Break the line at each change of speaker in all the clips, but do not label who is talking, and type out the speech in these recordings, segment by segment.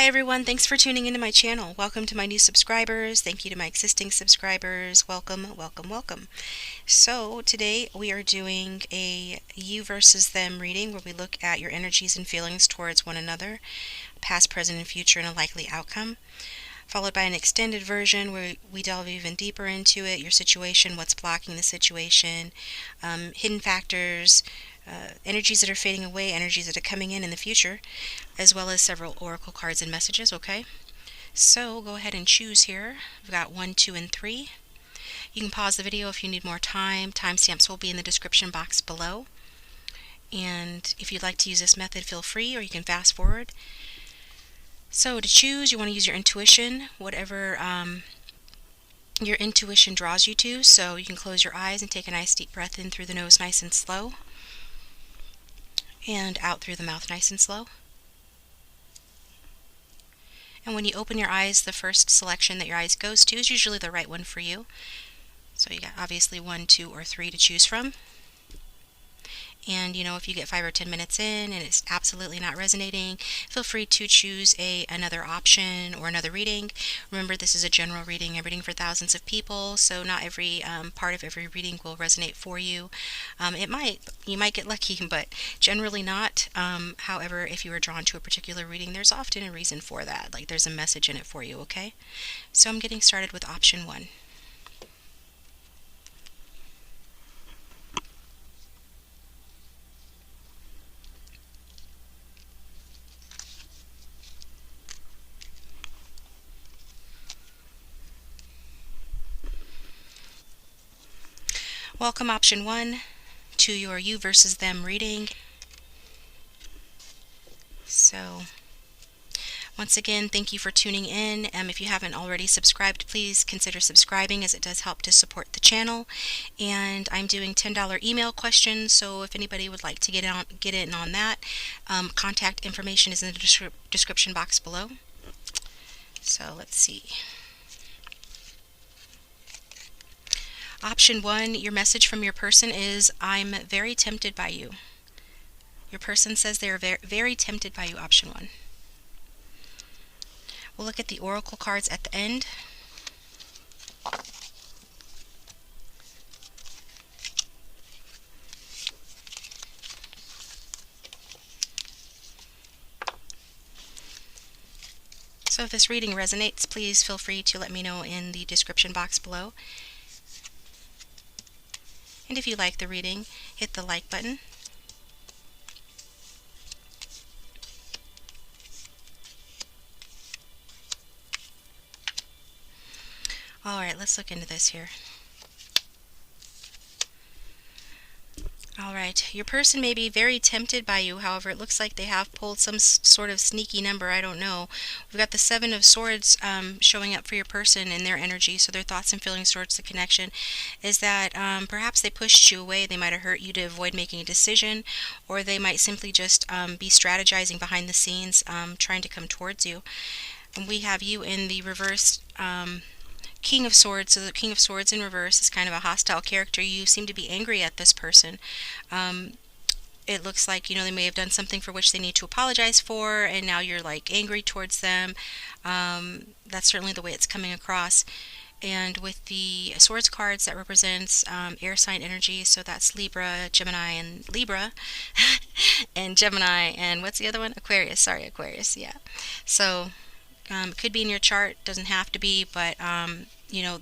Hi everyone, thanks for tuning into my channel. Welcome to my new subscribers. Thank you to my existing subscribers. Welcome, welcome, welcome. So today we are doing a you versus them reading where we look at your energies and feelings towards one another, past, present, and future, and a likely outcome. Followed by an extended version where we delve even deeper into it, your situation, what's blocking the situation, hidden factors, energies that are fading away, energies that are coming in the future, as well as several oracle cards and messages, okay? So go ahead and choose here. We've got 1, 2, and 3. You can pause the video if you need more time. Timestamps will be in the description box below. And if you'd like to use this method, feel free, or you can fast forward. So to choose, you want to use your intuition, whatever your intuition draws you to. So you can close your eyes and take a nice deep breath in through the nose nice and slow, and out through the mouth nice and slow. And when you open your eyes, the first selection that your eyes goes to is usually the right one for you. So you got obviously 1, 2, or 3 to choose from. And if you get 5 or 10 minutes in and it's absolutely not resonating, feel free to choose another option or another reading. Remember, this is a general reading. I'm reading for thousands of people, so not every part of every reading will resonate for you. You might get lucky, but generally not. However, if you are drawn to a particular reading, there's often a reason for that. Like there's a message in it for you, okay? So I'm getting started with option 1. Welcome, option 1, to your you versus them reading. So, once again, thank you for tuning in. If you haven't already subscribed, please consider subscribing, as it does help to support the channel. And I'm doing $10 email questions, so if anybody would like to get in on that, contact information is in the description box below. So let's see. Option 1, your message from your person is, I'm very tempted by you. Your person says they are very, very tempted by you, option 1. We'll look at the oracle cards at the end. So if this reading resonates, please feel free to let me know in the description box below. And if you like the reading, hit the like button. Alright, let's look into this here. Alright, your person may be very tempted by you. However, it looks like they have pulled some sort of sneaky number. I don't know. We've got the 7 of Swords showing up for your person and their energy. So their thoughts and feelings towards the connection is that perhaps they pushed you away. They might have hurt you to avoid making a decision, or they might simply just be strategizing behind the scenes, trying to come towards you. And we have you in the reverse King of Swords. So the King of Swords in reverse is kind of a hostile character. You seem to be angry at this person. It looks like, they may have done something for which they need to apologize for, and now you're like angry towards them. That's certainly the way it's coming across. And with the Swords cards, that represents air sign energy. So that's Libra, Gemini, and Libra. And Gemini, and what's the other one? Aquarius. Sorry, Aquarius. Yeah. So it could be in your chart, doesn't have to be, but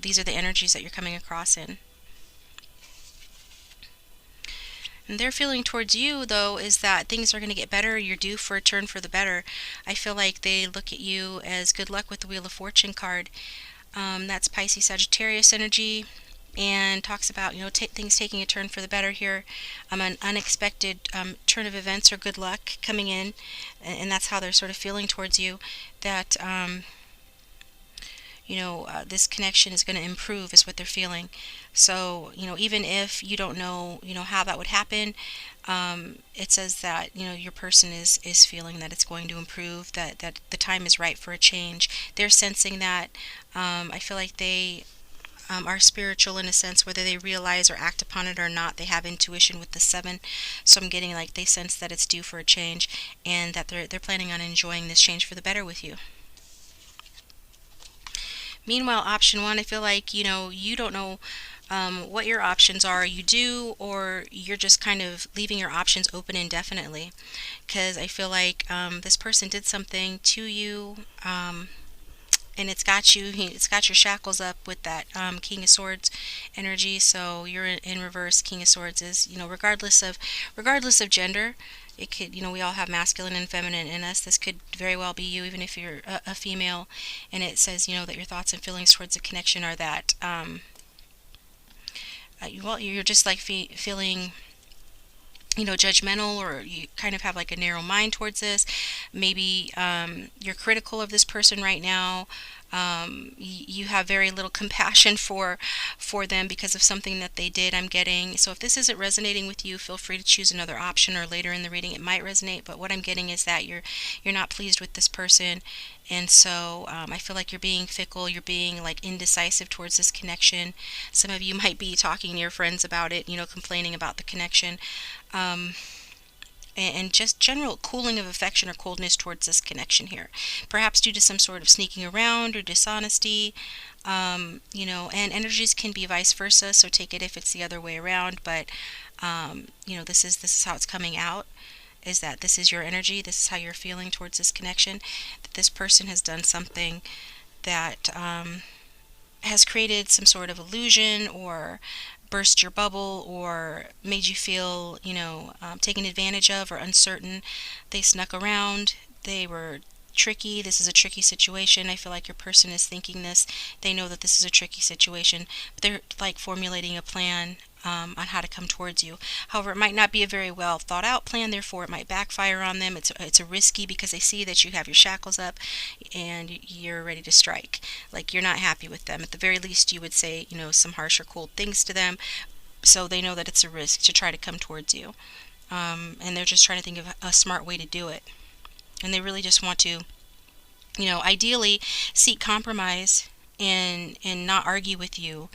these are the energies that you're coming across in. And their feeling towards you, though, is that things are going to get better. You're due for a turn for the better. I feel like they look at you as good luck with the Wheel of Fortune card. That's Pisces, Sagittarius energy, and talks about things taking a turn for the better here. An unexpected turn of events or good luck coming in, and that's how they're sort of feeling towards you. That this connection is going to improve, is what they're feeling. So even if you don't know how that would happen, it says that your person is feeling that it's going to improve, that the time is right for a change. They're sensing that. I feel like they are spiritual in a sense, whether they realize or act upon it or not. They have intuition with the 7, so I'm getting like they sense that it's due for a change, and that they're planning on enjoying this change for the better with you. Meanwhile, option 1, I feel like, you don't know what your options are. You do, or you're just kind of leaving your options open indefinitely, because I feel like this person did something to you, and it's got your shackles up with that King of Swords energy. So you're in reverse. King of Swords is, regardless of gender. It could, we all have masculine and feminine in us. This could very well be you, even if you're a female. And it says, that your thoughts and feelings towards the connection are that, well, you're just like feeling, judgmental, or you kind of have like a narrow mind towards this. Maybe you're critical of this person right now. You have very little compassion for them because of something that they did, I'm getting. So if this isn't resonating with you, feel free to choose another option, or later in the reading it might resonate. But what I'm getting is that you're not pleased with this person, and so I feel like you're being fickle, you're being like indecisive towards this connection. Some of you might be talking to your friends about it, complaining about the connection. And just general cooling of affection or coldness towards this connection here. Perhaps due to some sort of sneaking around or dishonesty, and energies can be vice versa, so take it if it's the other way around. But, this is how it's coming out, is that this is your energy, this is how you're feeling towards this connection, that this person has done something that has created some sort of illusion, or burst your bubble, or made you feel, taken advantage of or uncertain. They snuck around. They were tricky. This is a tricky situation. I feel like your person is thinking this. They know that this is a tricky situation, but they're like formulating a plan on how to come towards you. However, it might not be a very well thought out plan, therefore it might backfire on them. It's a risky, because they see that you have your shackles up and you're ready to strike. Like, you're not happy with them. At the very least, you would say, some harsh or cold things to them, so they know that it's a risk to try to come towards you. And they're just trying to think of a smart way to do it. And they really just want to, ideally seek compromise and not argue with you.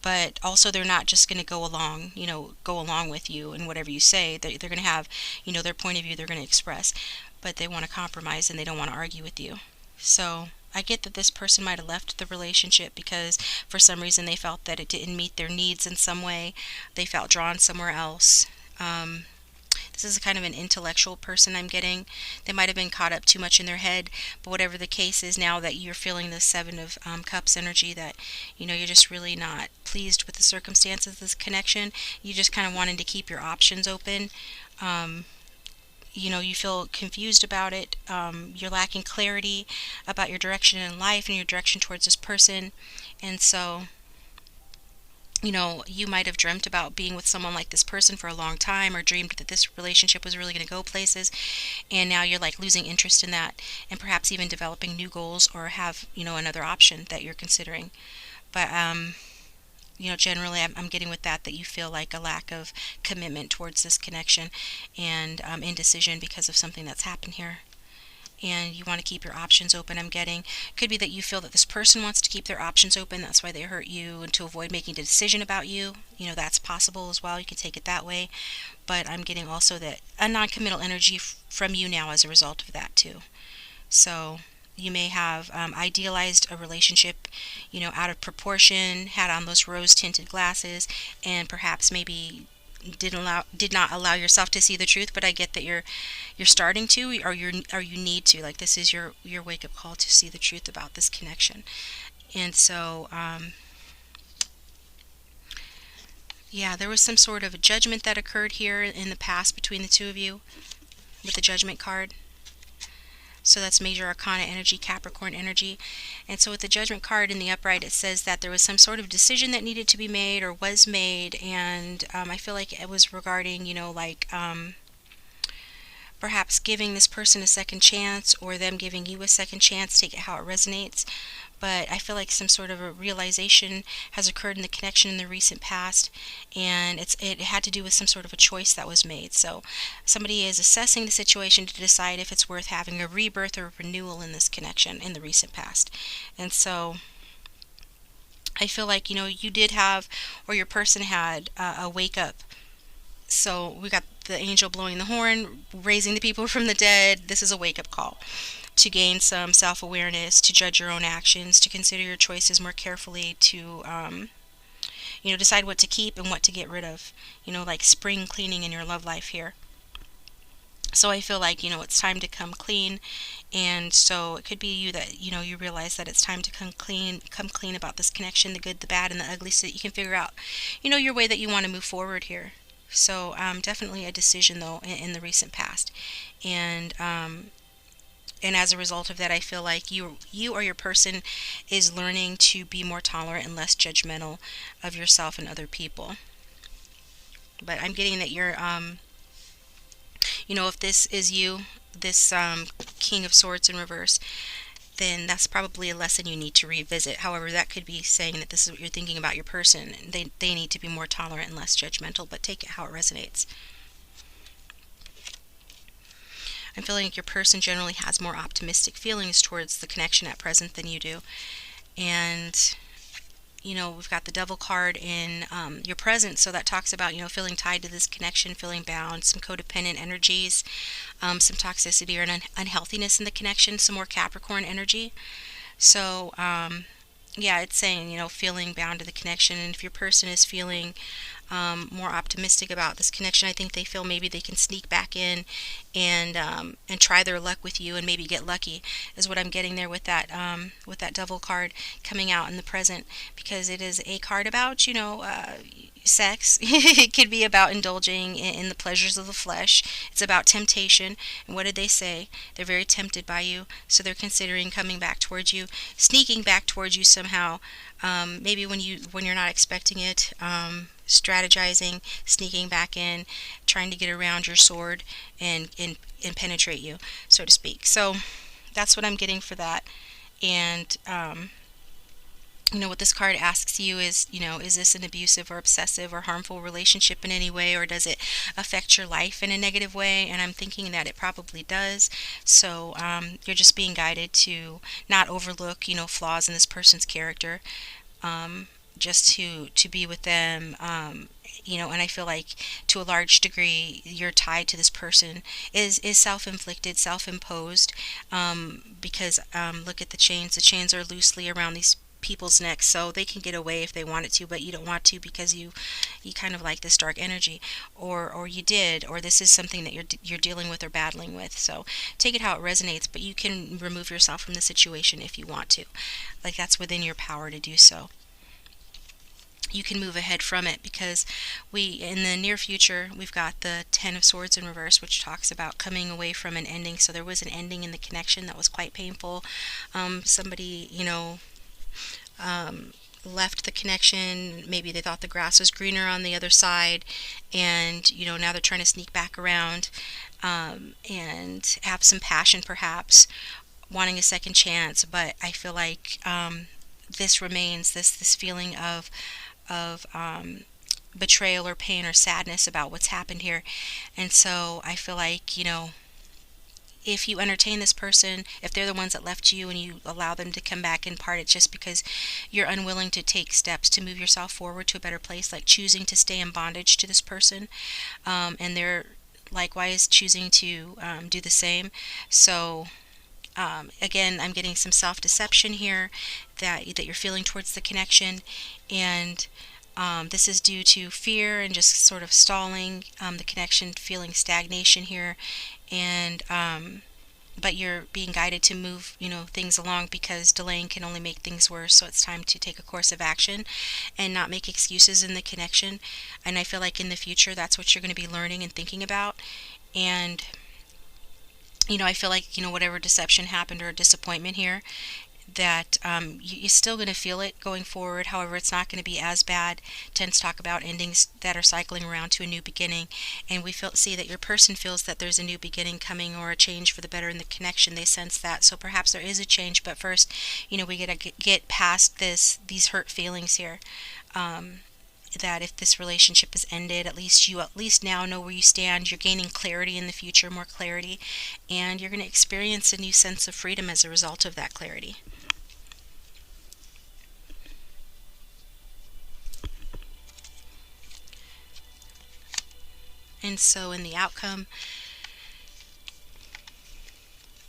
But also they're not just going to go along with you and whatever you say. They're going to have, their point of view they're going to express, but they want to compromise and they don't want to argue with you. So I get that this person might have left the relationship because for some reason they felt that it didn't meet their needs in some way. They felt drawn somewhere else. This is kind of an intellectual person I'm getting. They might have been caught up too much in their head, but whatever the case is, now that you're feeling the 7 of Cups energy, that, you're just really not pleased with the circumstances of this connection. You just kind of wanting to keep your options open. You feel confused about it. You're lacking clarity about your direction in life and your direction towards this person. And so, you might have dreamt about being with someone like this person for a long time, or dreamed that this relationship was really going to go places, and now you're like losing interest in that, and perhaps even developing new goals, or have, another option that you're considering. But, generally I'm getting with that you feel like a lack of commitment towards this connection, and indecision because of something that's happened here. And you want to keep your options open, I'm getting. Could be that you feel that this person wants to keep their options open, that's why they hurt you, and to avoid making a decision about you. That's possible as well. You can take it that way. But I'm getting also that a non-committal energy from you now as a result of that too. So you may have idealized a relationship, out of proportion, had on those rose-tinted glasses, and perhaps maybe did not allow yourself to see the truth. But I get that you're starting to, or you need to, like, this is your wake-up call to see the truth about this connection. And so yeah, there was some sort of a judgment that occurred here in the past between the two of you with the Judgment card. So that's Major Arcana energy, Capricorn energy. And so with the Judgment card in the upright, it says that there was some sort of decision that needed to be made, or was made. And I feel like it was regarding, perhaps giving this person a second chance, or them giving you a second chance. Take it how it resonates. But I feel like some sort of a realization has occurred in the connection in the recent past, and it had to do with some sort of a choice that was made. So somebody is assessing the situation to decide if it's worth having a rebirth or a renewal in this connection in the recent past. And so I feel like, you did have, or your person had, a wake up. So we got the angel blowing the horn, raising the people from the dead. This is a wake up call to gain some self awareness, to judge your own actions, to consider your choices more carefully, to, decide what to keep and what to get rid of. Like spring cleaning in your love life here. So I feel like, it's time to come clean. And so it could be you that, you realize that it's time to come clean about this connection, the good, the bad, and the ugly, so that you can figure out, your way that you want to move forward here. So definitely a decision, though, in the recent past. And as a result of that, I feel like you or your person is learning to be more tolerant and less judgmental of yourself and other people. But I'm getting that you're, if this is you, this King of Swords in reverse, then that's probably a lesson you need to revisit. However, that could be saying that this is what you're thinking about your person. They need to be more tolerant and less judgmental, but take it how it resonates. I'm feeling like your person generally has more optimistic feelings towards the connection at present than you do. And, we've got the Devil card in your present, so that talks about, feeling tied to this connection, feeling bound, some codependent energies, some toxicity or unhealthiness in the connection, some more Capricorn energy. So, yeah, it's saying, feeling bound to the connection. And if your person is feeling more optimistic about this connection, I think they feel maybe they can sneak back in and try their luck with you and maybe get lucky, is what I'm getting there with that Devil card coming out in the present, because it is a card about, sex. It could be about indulging in the pleasures of the flesh. It's about temptation. And what did they say? They're very tempted by you, so they're considering coming back towards you, sneaking back towards you somehow. Maybe when you're not expecting it, strategizing, sneaking back in, trying to get around your sword and penetrate you, so to speak. So that's what I'm getting for that. And what this card asks you is, is this an abusive or obsessive or harmful relationship in any way, or does it affect your life in a negative way? And I'm thinking that it probably does. So you're just being guided to not overlook, flaws in this person's character, just to be with them. And I feel like to a large degree your tie to this person is self-inflicted, self-imposed, because look at the chains. The chains are loosely around these people's necks, so they can get away if they wanted to, but you don't want to, because you kind of like this dark energy, or you did, or this is something that you're dealing with or battling with. So take it how it resonates, but you can remove yourself from the situation if you want to. Like, that's within your power to do so. You can move ahead from it, because in the near future, we've got the Ten of Swords in reverse, which talks about coming away from an ending. So there was an ending in the connection that was quite painful. Somebody, left the connection. Maybe they thought the grass was greener on the other side, and now they're trying to sneak back around, and have some passion, perhaps wanting a second chance. But I feel like this remains this feeling of betrayal or pain or sadness about what's happened here. And so I feel like, if you entertain this person, if they're the ones that left you and you allow them to come back, in part it's just because you're unwilling to take steps to move yourself forward to a better place, like choosing to stay in bondage to this person, and they're likewise choosing to do the same. So again, I'm getting some self-deception here that you're feeling towards the connection, and this is due to fear and just sort of stalling the connection, feeling stagnation here, and but you're being guided to move things along, because delaying can only make things worse. So it's time to take a course of action and not make excuses in the connection. And I feel like in the future that's what you're going to be learning and thinking about. And I feel like whatever deception happened or disappointment here, that you're still going to feel it going forward. However, it's not going to be as bad. Tends to talk about endings that are cycling around to a new beginning, and we see that your person feels that there's a new beginning coming, or a change for the better in the connection. They sense that, so perhaps there is a change. But first, we got to get past these hurt feelings here. That if this relationship is ended, at least now know where you stand. You're gaining clarity in the future, more clarity, and you're going to experience a new sense of freedom as a result of that clarity. And so in the outcome,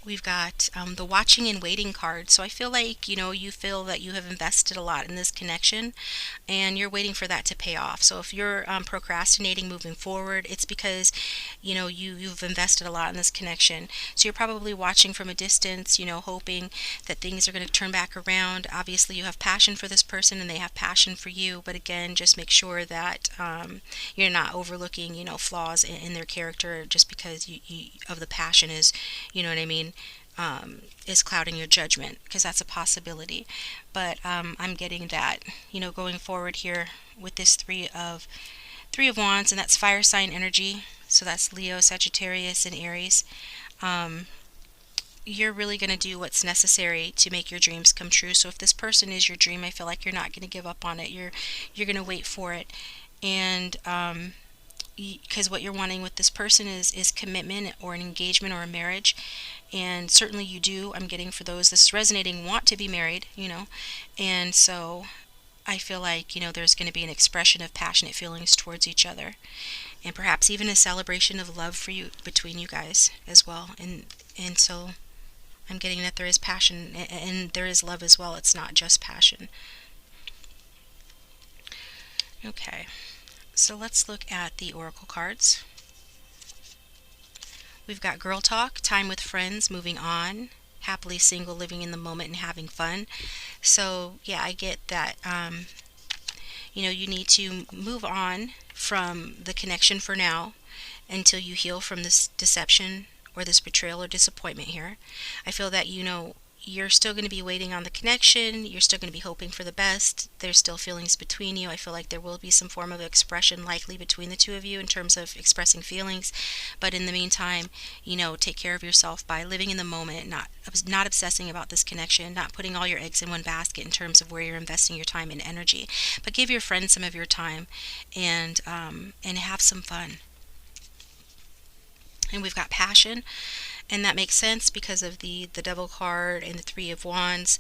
we've got the watching and waiting card. So I feel like, you feel that you have invested a lot in this connection and you're waiting for that to pay off. So if you're procrastinating moving forward, it's because, you've invested a lot in this connection. So you're probably watching from a distance, hoping that things are going to turn back around. Obviously, you have passion for this person and they have passion for you. But again, just make sure that you're not overlooking, flaws in their character just because of the passion is, you know what I mean, is clouding your judgment, because that's a possibility. But I'm getting that, going forward here with this three of wands, and that's fire sign energy. So that's Leo, Sagittarius, and Aries. You're really going to do what's necessary to make your dreams come true. So if this person is your dream, I feel like you're not going to give up on it. You're going to wait for it. And because what you're wanting with this person is commitment or an engagement or a marriage, and certainly you do. I'm getting, for those this is resonating, want to be married, and so I feel like, there's going to be an expression of passionate feelings towards each other, and perhaps even a celebration of love for you between you guys as well. And so I'm getting that there is passion and there is love as well. It's not just passion. Okay, so let's look at the oracle cards. We've got girl talk, time with friends, moving on, happily single, living in the moment and having fun. So yeah, I get that you need to move on from the connection for now until you heal from this deception or this betrayal or disappointment here. I feel that you're still going to be waiting on the connection. You're still going to be hoping for the best. There's still feelings between you. I feel like there will be some form of expression likely between the two of you in terms of expressing feelings. But in the meantime, take care of yourself by living in the moment, not obsessing about this connection, not putting all your eggs in one basket in terms of where you're investing your time and energy. But give your friends some of your time and have some fun. And we've got passion. And that makes sense because of the Devil card and the Three of Wands.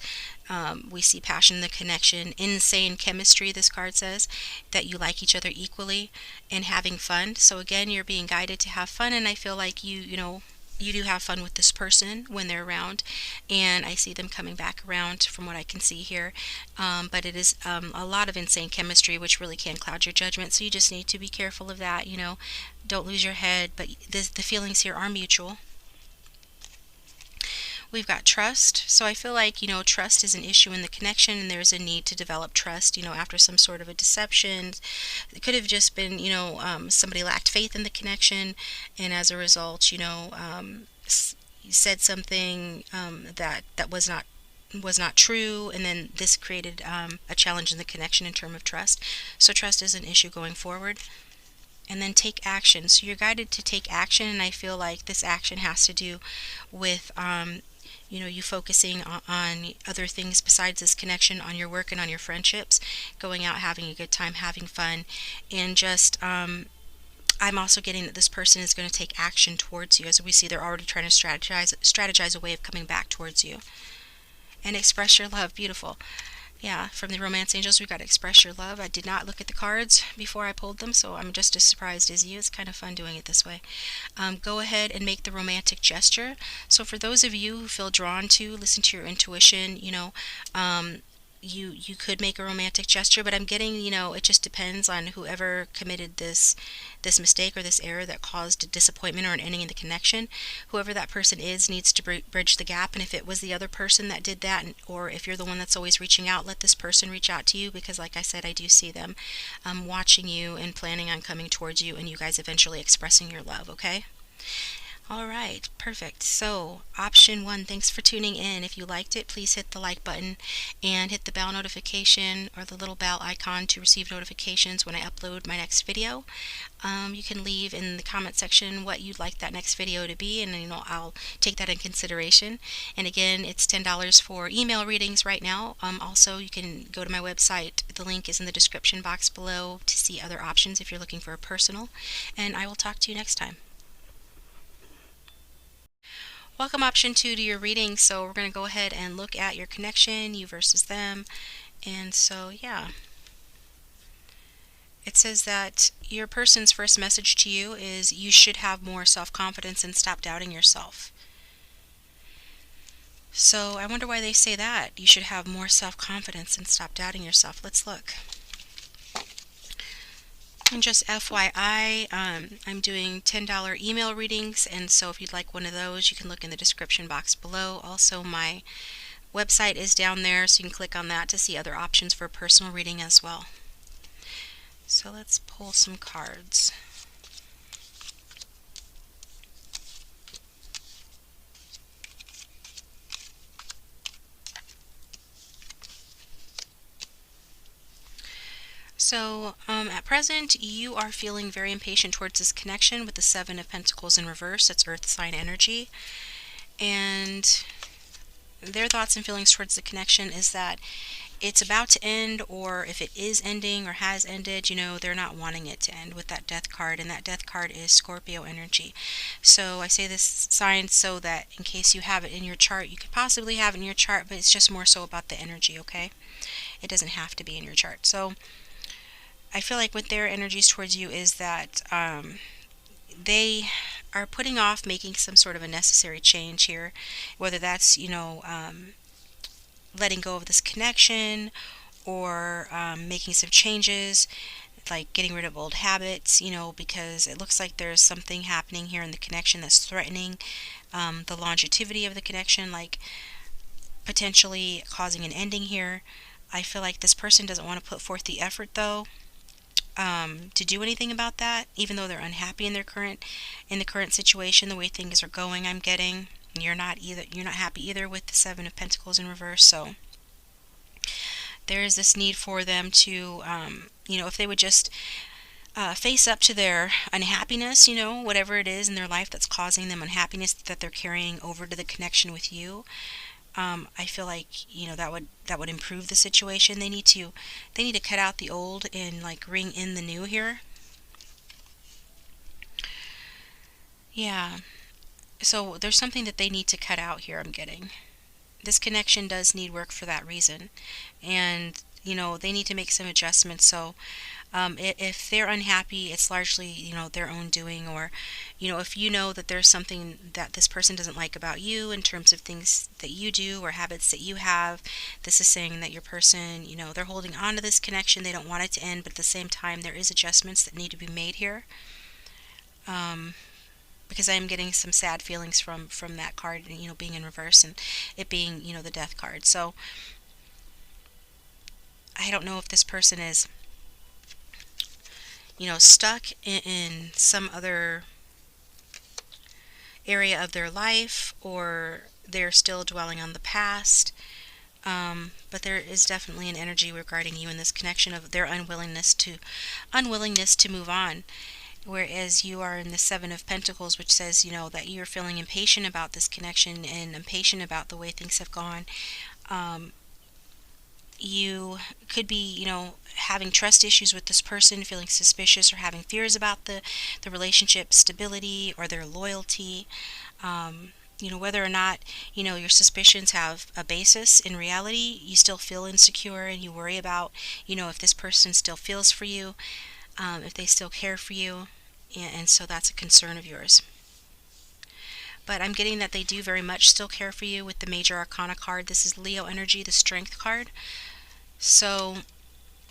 We see passion, the connection, insane chemistry, this card says, that you like each other equally, and having fun. So again, you're being guided to have fun, and I feel like you do have fun with this person when they're around, and I see them coming back around from what I can see here. But it is a lot of insane chemistry, which really can cloud your judgment, so you just need to be careful of that. Don't lose your head, but the feelings here are mutual. We've got trust. So I feel like, trust is an issue in the connection, and there's a need to develop trust, after some sort of a deception. It could have just been, somebody lacked faith in the connection, and as a result, said something that was not true, and then this created a challenge in the connection in terms of trust. So trust is an issue going forward. And then take action. So you're guided to take action, and I feel like this action has to do with you focusing on other things besides this connection, on your work and on your friendships, going out, having a good time, having fun, and just I'm also getting that this person is going to take action towards you. As we see, they're already trying to strategize a way of coming back towards you. And express your love. Beautiful. Yeah, from the Romance Angels, we got Express Your Love. I did not look at the cards before I pulled them, so I'm just as surprised as you. It's kind of fun doing it this way. Go ahead and make the romantic gesture. So for those of you who feel drawn to listen to your intuition, you could make a romantic gesture, but I'm getting, it just depends on whoever committed this mistake or this error that caused a disappointment or an ending in the connection. Whoever that person is needs to bridge the gap, and if it was the other person that did that, or if you're the one that's always reaching out, let this person reach out to you, because like I said, I do see them watching you and planning on coming towards you, and you guys eventually expressing your love, okay? All right, perfect. So option 1, thanks for tuning in. If you liked it, please hit the like button and hit the bell notification or the little bell icon to receive notifications when I upload my next video. You can leave in the comment section what you'd like that next video to be, and I'll take that in consideration. And again, it's $10 for email readings right now. Also, you can go to my website. The link is in the description box below to see other options if you're looking for a personal. And I will talk to you next time. Welcome option 2 to your reading. So we're going to go ahead and look at your connection, you versus them. And so yeah, It says that your person's first message to you is you should have more self-confidence and stop doubting yourself. So I wonder why they say that. You should have more self-confidence and stop doubting yourself. Let's look. And just FYI, I'm doing $10 email readings, and so if you'd like one of those, you can look in the description box below. Also, my website is down there, so you can click on that to see other options for personal reading as well. So let's pull some cards. So, at present, you are feeling very impatient towards this connection with the Seven of Pentacles in reverse. That's Earth sign energy. And their thoughts and feelings towards the connection is that it's about to end, or if it is ending or has ended, they're not wanting it to end with that Death card. And that Death card is Scorpio energy. So I say this sign so that in case you have it in your chart, you could possibly have it in your chart, but it's just more so about the energy, okay? It doesn't have to be in your chart. So I feel like with their energies towards you is that they are putting off making some sort of a necessary change here, whether that's, letting go of this connection, or making some changes, like getting rid of old habits, because it looks like there's something happening here in the connection that's threatening the longevity of the connection, like potentially causing an ending here. I feel like this person doesn't want to put forth the effort, though, to do anything about that, even though they're unhappy in the current situation, the way things are going. I'm getting you're not happy either with the Seven of Pentacles in reverse. So there is this need for them to, if they would just face up to their unhappiness, whatever it is in their life that's causing them unhappiness that they're carrying over to the connection with you. I feel like that would improve the situation. They need to cut out the old and like ring in the new here. Yeah. So there's something that they need to cut out here. I'm getting this connection does need work for that reason, and they need to make some adjustments. So if they're unhappy, it's largely, their own doing, or, if that there's something that this person doesn't like about you in terms of things that you do or habits that you have, this is saying that your person, they're holding on to this connection. They don't want it to end, but at the same time, there is adjustments that need to be made here. Because I am getting some sad feelings from that card, being in reverse and it being, the Death card. So I don't know if this person is stuck in some other area of their life, or they're still dwelling on the past. But there is definitely an energy regarding you in this connection of their unwillingness to move on. Whereas you are in the Seven of Pentacles, which says, that you're feeling impatient about this connection and impatient about the way things have gone. You could be, having trust issues with this person, feeling suspicious or having fears about the relationship stability or their loyalty. Whether or not, your suspicions have a basis in reality, you still feel insecure and you worry about, if this person still feels for you, if they still care for you, and so that's a concern of yours. But I'm getting that they do very much still care for you with the Major Arcana card. This is Leo energy, the Strength card. So,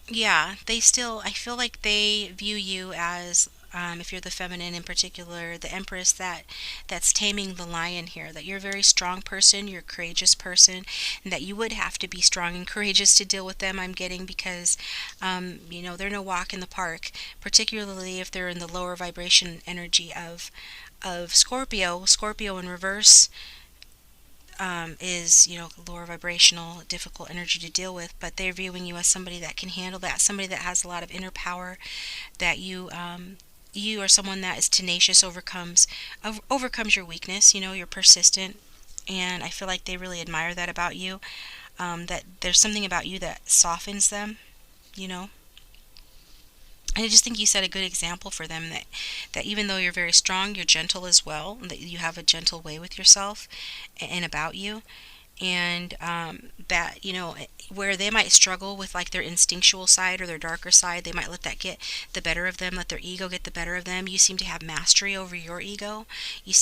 yeah, I feel like they view you as, if you're the feminine in particular, the Empress that's taming the lion here, that you're a very strong person, you're a courageous person, and that you would have to be strong and courageous to deal with them, I'm getting, because, they're no walk in the park, particularly if they're in the lower vibration energy of Scorpio. Scorpio in reverse is, lower vibrational, difficult energy to deal with, but they're viewing you as somebody that can handle that, somebody that has a lot of inner power, that you are someone that is tenacious, overcomes your weakness, you're persistent, and I feel like they really admire that about you, that there's something about you that softens them, And I just think you set a good example for them, that even though you're very strong, you're gentle as well, and that you have a gentle way with yourself and about you. and that, where they might struggle with like their instinctual side or their darker side, they might let that get the better of them, let their ego get the better of them. You seem to have mastery over your ego. You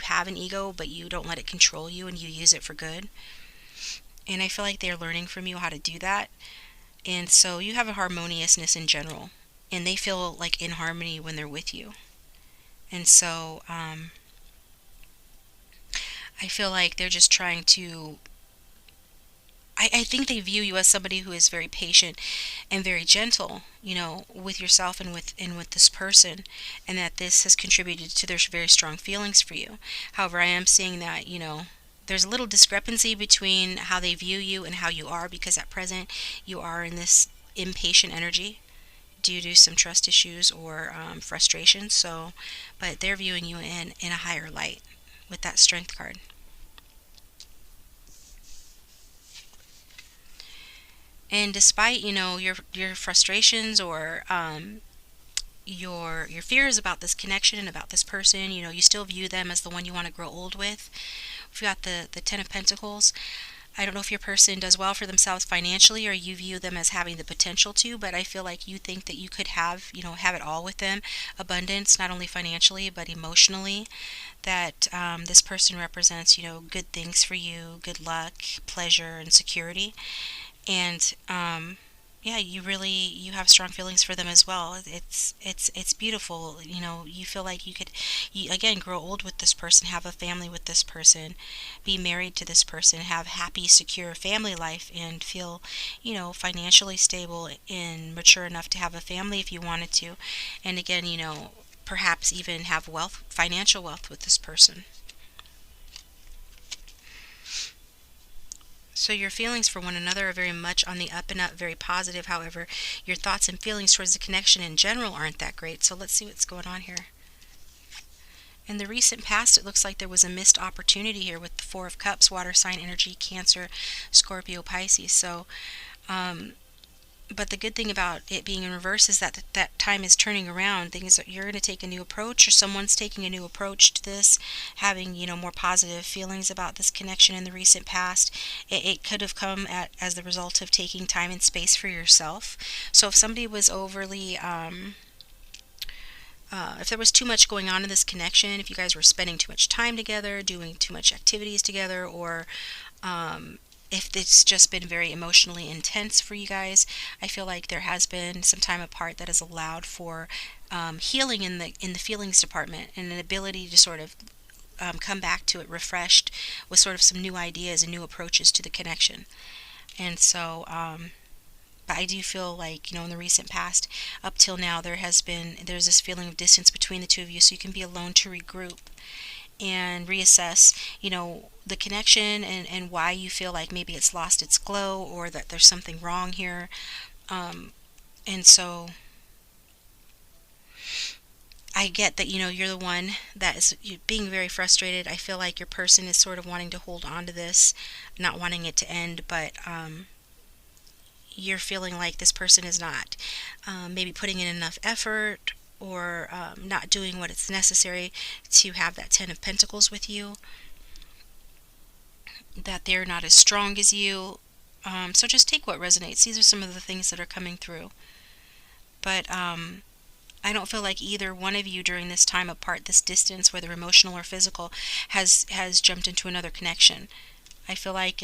have an ego, but you don't let it control you, and you use it for good. And I feel like they're learning from you how to do that. And so you have a harmoniousness in general, and they feel like in harmony when they're with you. And so I feel like they're just trying to. I think they view you as somebody who is very patient and very gentle, with yourself and with this person, and that this has contributed to their very strong feelings for you. However, I am seeing that, there's a little discrepancy between how they view you and how you are, because at present you are in this impatient energy due to some trust issues or frustration. So, but they're viewing you in a higher light with that strength card. And despite, your frustrations or your fears about this connection and about this person, you still view them as the one you want to grow old with. We've got the Ten of Pentacles. I don't know if your person does well for themselves financially, or you view them as having the potential to, but I feel like you think that you could have it all with them. Abundance, not only financially, but emotionally. That this person represents, good things for you, good luck, pleasure, and security. And yeah, you have strong feelings for them as well. It's beautiful. You feel like you again grow old with this person, have a family with this person, be married to this person, have happy, secure family life, and feel, financially stable and mature enough to have a family if you wanted to. And again, perhaps even have financial wealth with this person. So your feelings for one another are very much on the up and up, very positive. However, your thoughts and feelings towards the connection in general aren't that great. So let's see what's going on here. In the recent past, it looks like there was a missed opportunity here with the Four of Cups, water sign energy, Cancer, Scorpio, Pisces. So but the good thing about it being in reverse is that that time is turning around. Things that you're going to take a new approach, or someone's taking a new approach to this, having, more positive feelings about this connection in the recent past. It could have come as the result of taking time and space for yourself. So if somebody was overly if there was too much going on in this connection, if you guys were spending too much time together, doing too much activities together, or if it's just been very emotionally intense for you guys, I feel like there has been some time apart that has allowed for healing in the feelings department, and an ability to sort of come back to it refreshed with sort of some new ideas and new approaches to the connection. And so, but I do feel like, in the recent past, up till now, there's this feeling of distance between the two of you, so you can be alone to regroup and reassess, the connection, and why you feel like maybe it's lost its glow, or that there's something wrong here. And so I get that, you're the one that is being very frustrated. I feel like your person is sort of wanting to hold on to this, not wanting it to end, but you're feeling like this person is not maybe putting in enough effort, or not doing what is necessary to have that Ten of Pentacles with you, that they're not as strong as you. So just take what resonates. These are some of the things that are coming through. But I don't feel like either one of you during this time apart, this distance, whether emotional or physical, has jumped into another connection. I feel like,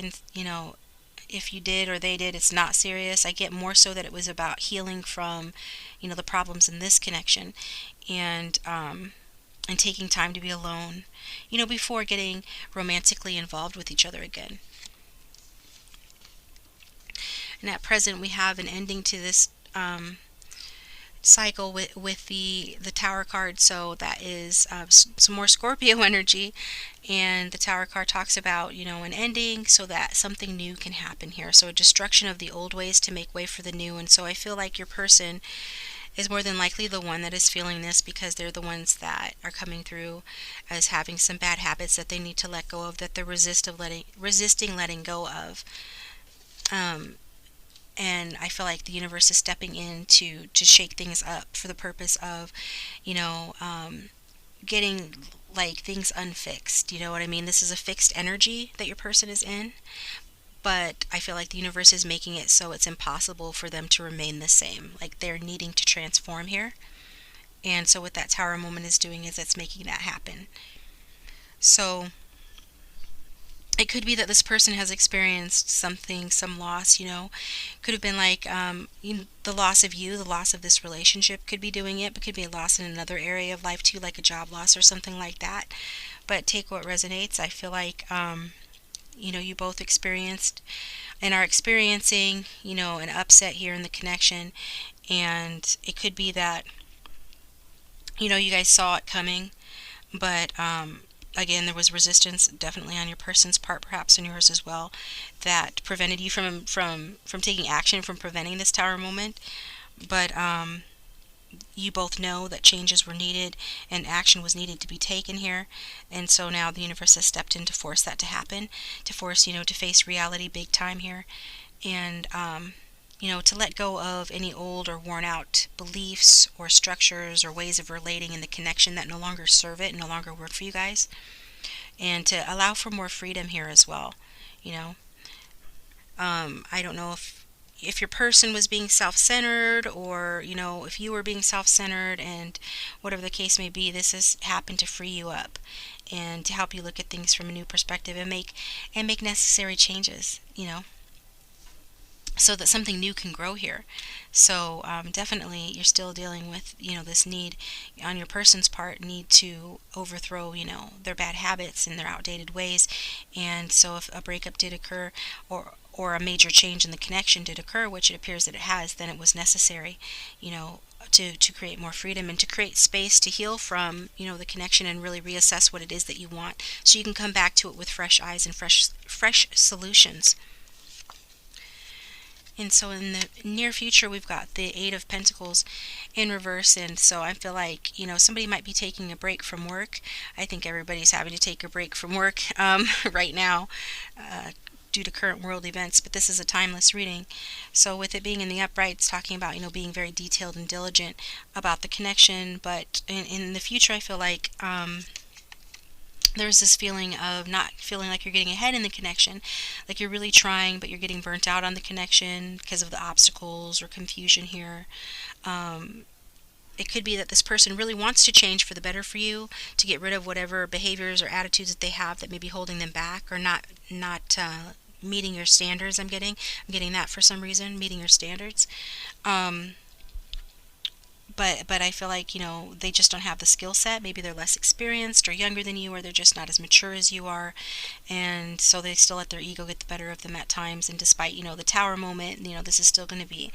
if you did or they did, it's not serious. I get more so that it was about healing from, the problems in this connection, and taking time to be alone, before getting romantically involved with each other again. And at present, we have an ending to this cycle with the Tower card. So that is some more Scorpio energy, and the Tower card talks about, an ending so that something new can happen here. So a destruction of the old ways to make way for the new. And so I feel like your person is more than likely the one that is feeling this, because they're the ones that are coming through as having some bad habits that they need to let go of, that they're resisting letting go of. And I feel like the universe is stepping in to shake things up for the purpose of, getting like things unfixed. You know what I mean? This is a fixed energy that your person is in, but I feel like the universe is making it so it's impossible for them to remain the same. Like they're needing to transform here. And so what that Tower moment is doing is it's making that happen. So it could be that this person has experienced something, some loss, could have been like the loss of you, the loss of this relationship could be doing it, but could be a loss in another area of life too, like a job loss or something like that. But take what resonates. I feel like you both experienced and are experiencing, an upset here in the connection. And it could be that, you guys saw it coming, but again, there was resistance definitely on your person's part, perhaps on yours as well, that prevented you from taking action, from preventing this Tower moment. But you both know that changes were needed and action was needed to be taken here. And so now the universe has stepped in to force that to happen, to force, to face reality big time here. And, to let go of any old or worn out beliefs or structures or ways of relating in the connection that no longer serve it and no longer work for you guys. And to allow for more freedom here as well, you know. I don't know if your person was being self-centered, or if you were being self-centered, and whatever the case may be, this has happened to free you up and to help you look at things from a new perspective and make necessary changes, so that something new can grow here. So definitely you're still dealing with this need on your person's part, need to overthrow their bad habits and their outdated ways. And so if a breakup did occur, or a major change in the connection did occur, which it appears that it has, then it was necessary to create more freedom and to create space to heal from the connection and really reassess what it is that you want, so you can come back to it with fresh eyes and fresh solutions. And so in the near future, we've got the Eight of Pentacles in reverse. And so I feel like, somebody might be taking a break from work. I think everybody's having to take a break from work right now due to current world events. But this is a timeless reading. So with it being in the upright, it's talking about, being very detailed and diligent about the connection. But in the future, I feel like there's this feeling of not feeling like you're getting ahead in the connection, like you're really trying, but you're getting burnt out on the connection because of the obstacles or confusion here. It could be that this person really wants to change for the better for you, to get rid of whatever behaviors or attitudes that they have that may be holding them back, or not meeting your standards. I'm getting that for some reason, meeting your standards. But I feel like, they just don't have the skill set. Maybe they're less experienced or younger than you, or they're just not as mature as you are. And so they still let their ego get the better of them at times. And despite, the Tower moment, this is still going to be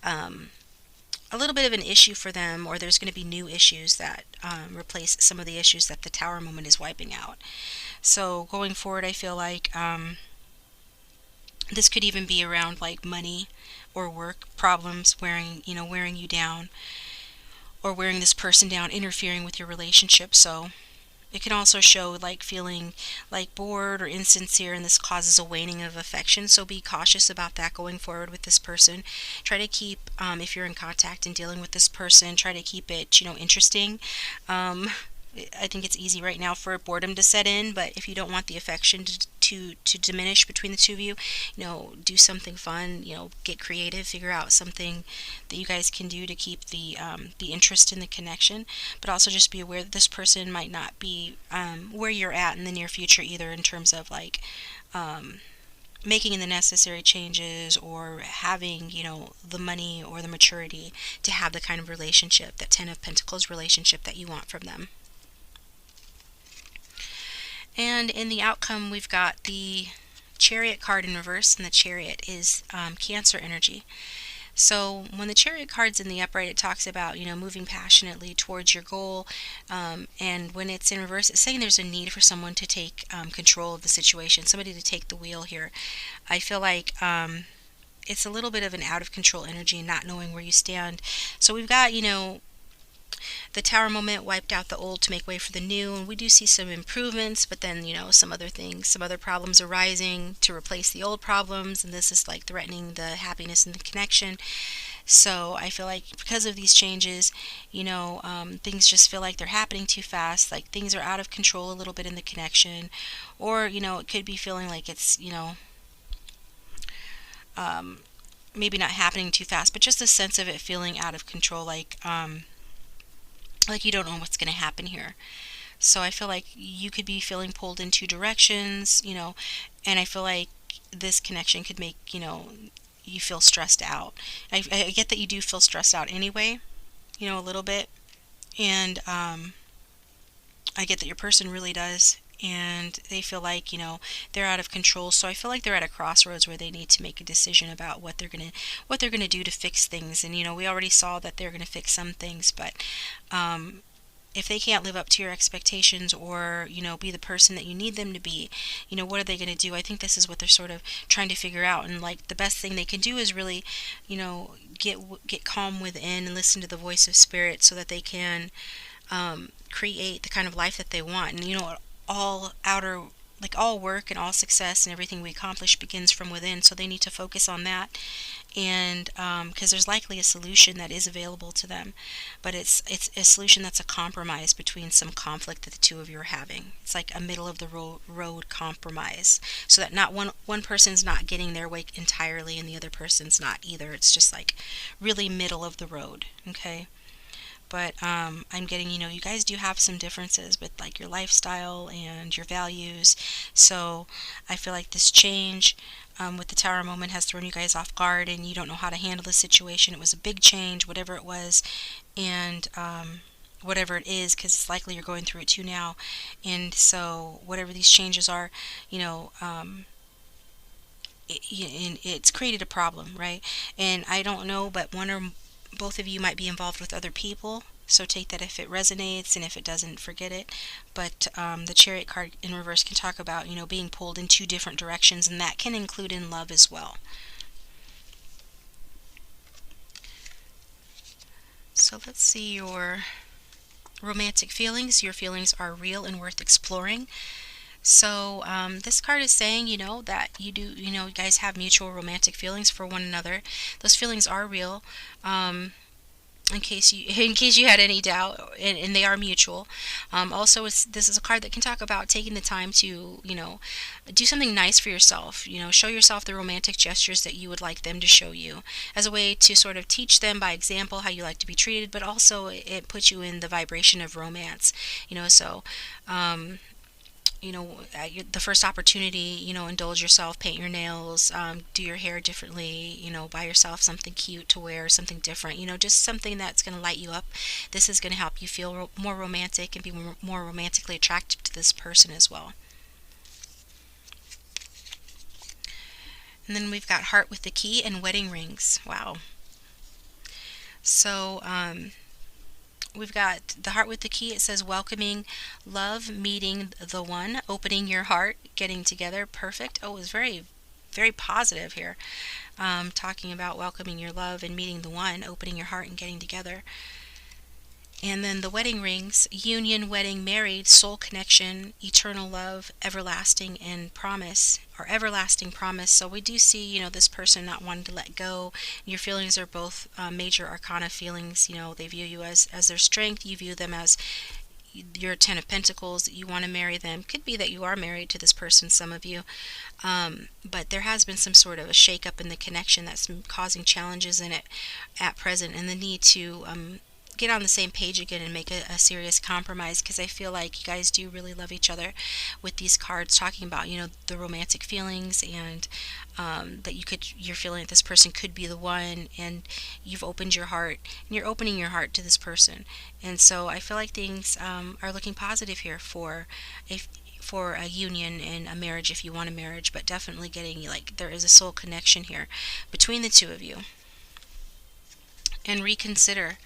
a little bit of an issue for them, or there's going to be new issues that replace some of the issues that the Tower moment is wiping out. So going forward, I feel like this could even be around like money or work problems wearing you down, or wearing this person down, interfering with your relationship. So it can also show like feeling like bored or insincere, and this causes a waning of affection. So be cautious about that going forward with this person. Try to keep, if you're in contact and dealing with this person, try to keep it, interesting. I think it's easy right now for boredom to set in, but if you don't want the affection to diminish between the two of you, do something fun, get creative, figure out something that you guys can do to keep the interest in the connection. But also just be aware that this person might not be where you're at in the near future either, in terms of like making the necessary changes, or having the money or the maturity to have the kind of relationship, that Ten of Pentacles relationship, that you want from them. And in the outcome, we've got the Chariot card in reverse, and the Chariot is Cancer energy. So when the Chariot card's in the upright, it talks about, moving passionately towards your goal. And when it's in reverse, it's saying there's a need for someone to take control of the situation, somebody to take the wheel here. I feel like it's a little bit of an out of control energy and not knowing where you stand. So we've got, the Tower moment wiped out the old to make way for the new, and we do see some improvements, but then some other things, some other problems arising to replace the old problems, and this is like threatening the happiness and the connection. So I feel like because of these changes, things just feel like they're happening too fast, like things are out of control a little bit in the connection, or it could be feeling like it's um, maybe not happening too fast, but just a sense of it feeling out of control, like you don't know what's going to happen here. So I feel like you could be feeling pulled in two directions, and I feel like this connection could make, you feel stressed out. I get that you do feel stressed out anyway, a little bit. And I get that your person really does. And they feel like, they're out of control. So I feel like they're at a crossroads where they need to make a decision about what they're gonna do to fix things. And we already saw that they're gonna fix some things, but um, if they can't live up to your expectations, or be the person that you need them to be, what are they going to do? I think this is what they're sort of trying to figure out. And like the best thing they can do is really get calm within and listen to the voice of spirit, so that they can create the kind of life that they want. And all outer like all work and all success and everything we accomplish begins from within, so they need to focus on that. And because there's likely a solution that is available to them, but it's a solution that's a compromise between some conflict that the two of you are having. It's like a middle of the road compromise, so that not one person's not getting their way entirely and the other person's not either. It's just like really middle of the road. Okay. But I'm getting, you guys do have some differences with like your lifestyle and your values. So I feel like this change with the Tower moment has thrown you guys off guard, and you don't know how to handle the situation. It was a big change, whatever it was, and whatever it is, because it's likely you're going through it too now. And so whatever these changes are, you know, it's created a problem, right? And I don't know, but one or both of you might be involved with other people. So take that if it resonates, and if it doesn't, forget it. But the Chariot card in reverse can talk about, being pulled in two different directions, and that can include in love as well. So let's see your romantic feelings. Your feelings are real and worth exploring. So this card is saying, that you guys have mutual romantic feelings for one another. Those feelings are real. In case you had any doubt, and they are mutual. Also, this is a card that can talk about taking the time to do something nice for yourself. Show yourself the romantic gestures that you would like them to show you, as a way to sort of teach them by example how you like to be treated. But also it puts you in the vibration of romance. So the first opportunity, indulge yourself, paint your nails, do your hair differently, buy yourself something cute to wear, something different, just something that's going to light you up. This is going to help you feel more romantic and be more romantically attractive to this person as well. And then we've got heart with the key and wedding rings. Wow. So, we've got the heart with the key. It says welcoming love, meeting the one, opening your heart, getting together. Perfect. Oh, it was very, very positive here. Talking about welcoming your love and meeting the one, opening your heart and getting together. And then the wedding rings: union, wedding, married, soul connection, eternal love, everlasting, and promise, or everlasting promise. So we do see, this person not wanting to let go. Your feelings are both major arcana feelings. They view you as their strength. You view them as your Ten of Pentacles. You want to marry them. Could be that you are married to this person, some of you. But there has been some sort of a shakeup in the connection that's causing challenges in it at present, and the need to get on the same page again and make a serious compromise, because I feel like you guys do really love each other, with these cards talking about the romantic feelings, and that you're feeling that this person could be the one, and you've opened your heart, and you're opening your heart to this person. And so I feel like things are looking positive here for a union and a marriage, if you want a marriage, but definitely getting, like, there is a soul connection here between the two of you. And reconsider.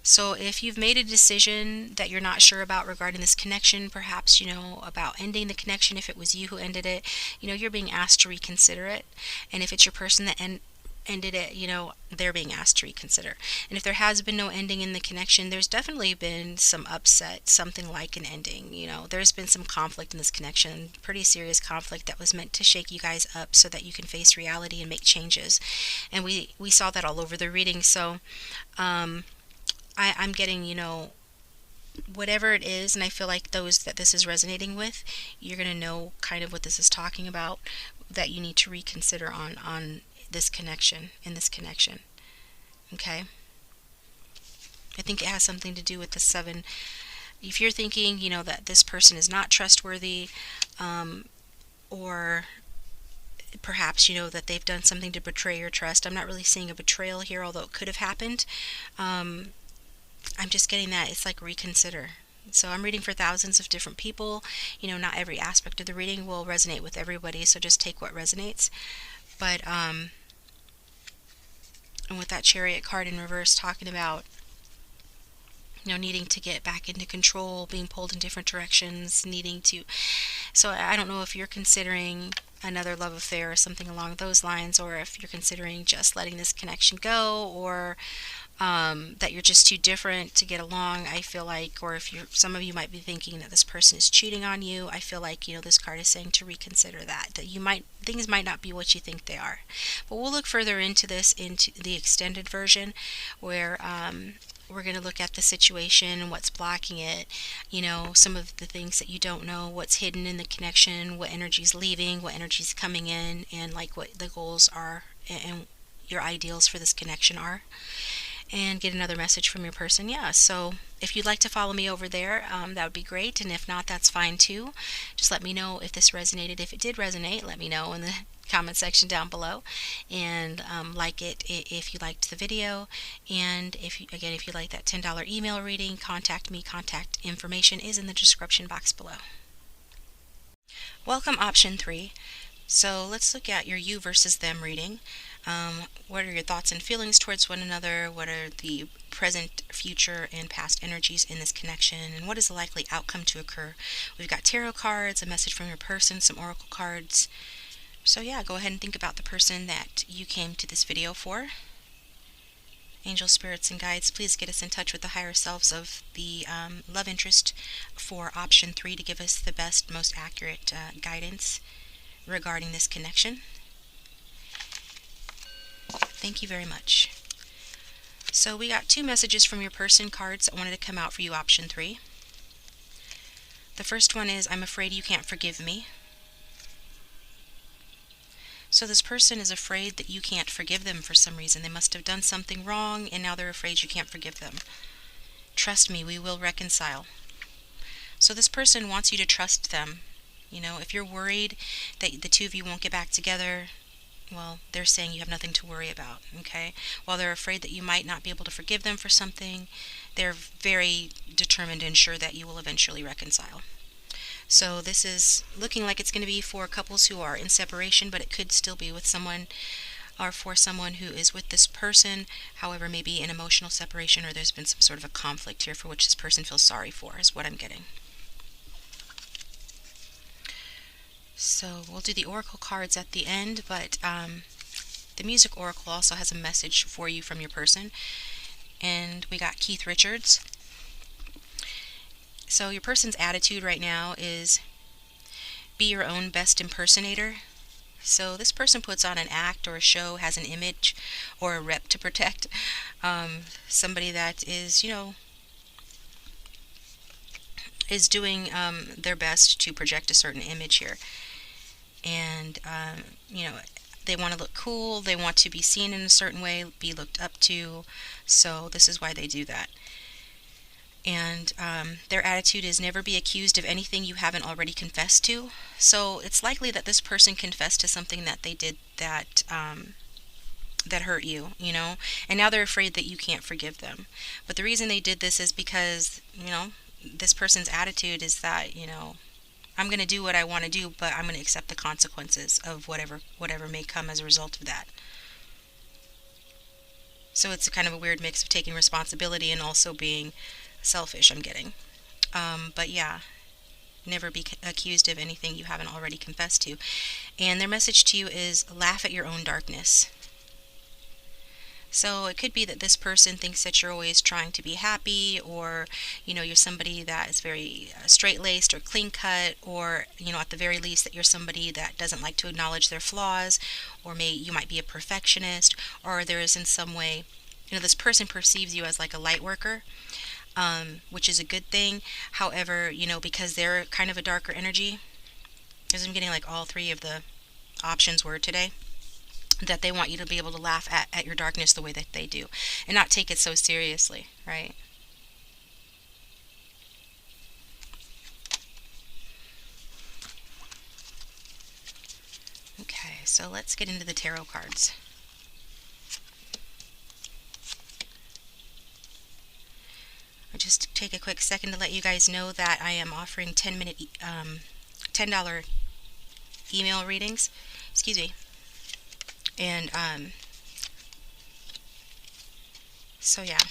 So if you've made a decision that you're not sure about regarding this connection, perhaps, about ending the connection, if it was you who ended it, you're being asked to reconsider it. And if it's your person that ended it, they're being asked to reconsider. And if there has been no ending in the connection, there's definitely been some upset, something like an ending. There's been some conflict in this connection, pretty serious conflict that was meant to shake you guys up so that you can face reality and make changes. And we saw that all over the reading. So I'm getting, whatever it is, and I feel like those that this is resonating with, you're going to know kind of what this is talking about, that you need to reconsider on this connection, in this connection. Okay? I think it has something to do with the 7. If you're thinking, that this person is not trustworthy, or perhaps, that they've done something to betray your trust. I'm not really seeing a betrayal here, although it could have happened. I'm just getting that it's like reconsider. So I'm reading for thousands of different people. Not every aspect of the reading will resonate with everybody, so just take what resonates. But and with that Chariot card in reverse, talking about needing to get back into control, being pulled in different directions, needing to. So I don't know if you're considering another love affair or something along those lines, or if you're considering just letting this connection go, or that you're just too different to get along, I feel like. Or if some of you might be thinking that this person is cheating on you. I feel like, this card is saying to reconsider that things might not be what you think they are. But we'll look further into this, into the extended version, where we're going to look at the situation and what's blocking it, some of the things that you don't know, what's hidden in the connection, what energy's leaving, what energy's coming in, and like what the goals are and your ideals for this connection are, and get another message from your person. Yeah, so if you'd like to follow me over there, that would be great, and if not, that's fine too. Just let me know if this resonated. If it did resonate, let me know in the comment section down below, and like it if you liked the video. And if you like that $10 email reading, contact me. Contact information is in the description box below. Welcome, option 3. So let's look at your you versus them reading. What are your thoughts and feelings towards one another? What are the present, future, and past energies in this connection? And what is the likely outcome to occur? We've got tarot cards, a message from your person, some oracle cards. So yeah, go ahead and think about the person that you came to this video for. Angel spirits and guides, please get us in touch with the higher selves of the love interest for option 3 to give us the best, most accurate guidance regarding this connection. Thank you very much. So we got 2 messages from your person cards that wanted to come out for you, option 3. The first one is, I'm afraid you can't forgive me. So this person is afraid that you can't forgive them for some reason. They must have done something wrong, and now they're afraid you can't forgive them. Trust me, we will reconcile. So this person wants you to trust them. If you're worried that the two of you won't get back together, well, they're saying you have nothing to worry about, okay? While they're afraid that you might not be able to forgive them for something, they're very determined to ensure that you will eventually reconcile. So this is looking like it's going to be for couples who are in separation, but it could still be with someone, or for someone who is with this person, however, maybe an emotional separation, or there's been some sort of a conflict here for which this person feels sorry for, is what I'm getting. So we'll do the oracle cards at the end, but the music oracle also has a message for you from your person. And we got Keith Richards. So your person's attitude right now is be your own best impersonator. So this person puts on an act or a show, has an image or a rep to protect. Somebody that is, is doing their best to project a certain image here. And, they want to look cool, they want to be seen in a certain way, be looked up to, so this is why they do that. And their attitude is never be accused of anything you haven't already confessed to. So it's likely that this person confessed to something that they did that that hurt you, and now they're afraid that you can't forgive them. But the reason they did this is because, this person's attitude is that, I'm going to do what I want to do, but I'm going to accept the consequences of whatever may come as a result of that. So it's a kind of a weird mix of taking responsibility and also being selfish, I'm getting. But yeah, never be accused of anything you haven't already confessed to. And their message to you is laugh at your own darkness. So it could be that this person thinks that you're always trying to be happy, or you're somebody that is very straight-laced or clean-cut, or at the very least that you're somebody that doesn't like to acknowledge their flaws, or you might be a perfectionist, or there is in some way, this person perceives you as like a light worker, which is a good thing. However, because they're kind of a darker energy, because I'm getting like all three of the options were today, that they want you to be able to laugh at your darkness the way that they do and not take it so seriously, right? Okay, so let's get into the tarot cards. I'll just take a quick second to let you guys know that I am offering $10 email readings. Excuse me. And so yeah.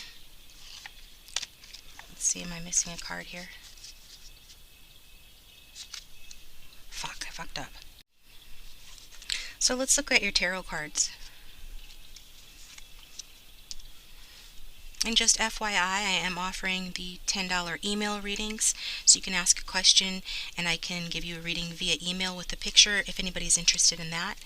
Let's see, am I missing a card here? Fuck, I fucked up. So let's look at your tarot cards. And just FYI, I am offering the $10 email readings, so you can ask a question and I can give you a reading via email with a picture if anybody's interested in that.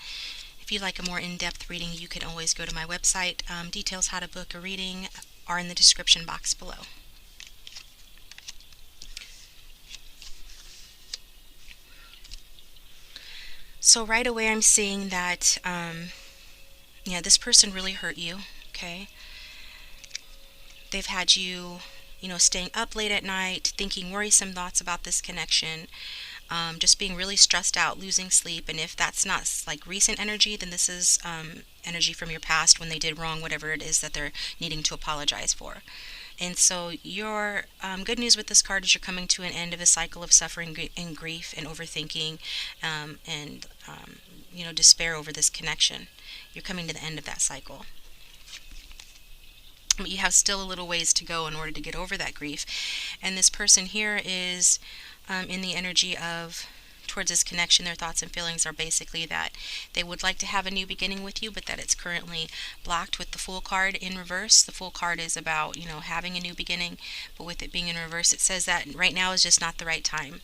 If you'd like a more in-depth reading, you can always go to my website. Details how to book a reading are in the description box below. So right away I'm seeing that, yeah, this person really hurt you, okay? They've had you, staying up late at night, thinking worrisome thoughts about this connection, just being really stressed out, losing sleep. And if that's not like recent energy, then this is energy from your past when they did wrong, whatever it is that they're needing to apologize for. And so your good news with this card is you're coming to an end of a cycle of suffering and grief and overthinking, and despair over this connection. You're coming to the end of that cycle. But you have still a little ways to go in order to get over that grief. And this person here is in the energy of, towards this connection, their thoughts and feelings are basically that they would like to have a new beginning with you, but that it's currently blocked with the Fool card in reverse. The Fool card is about, having a new beginning, but with it being in reverse, it says that right now is just not the right time.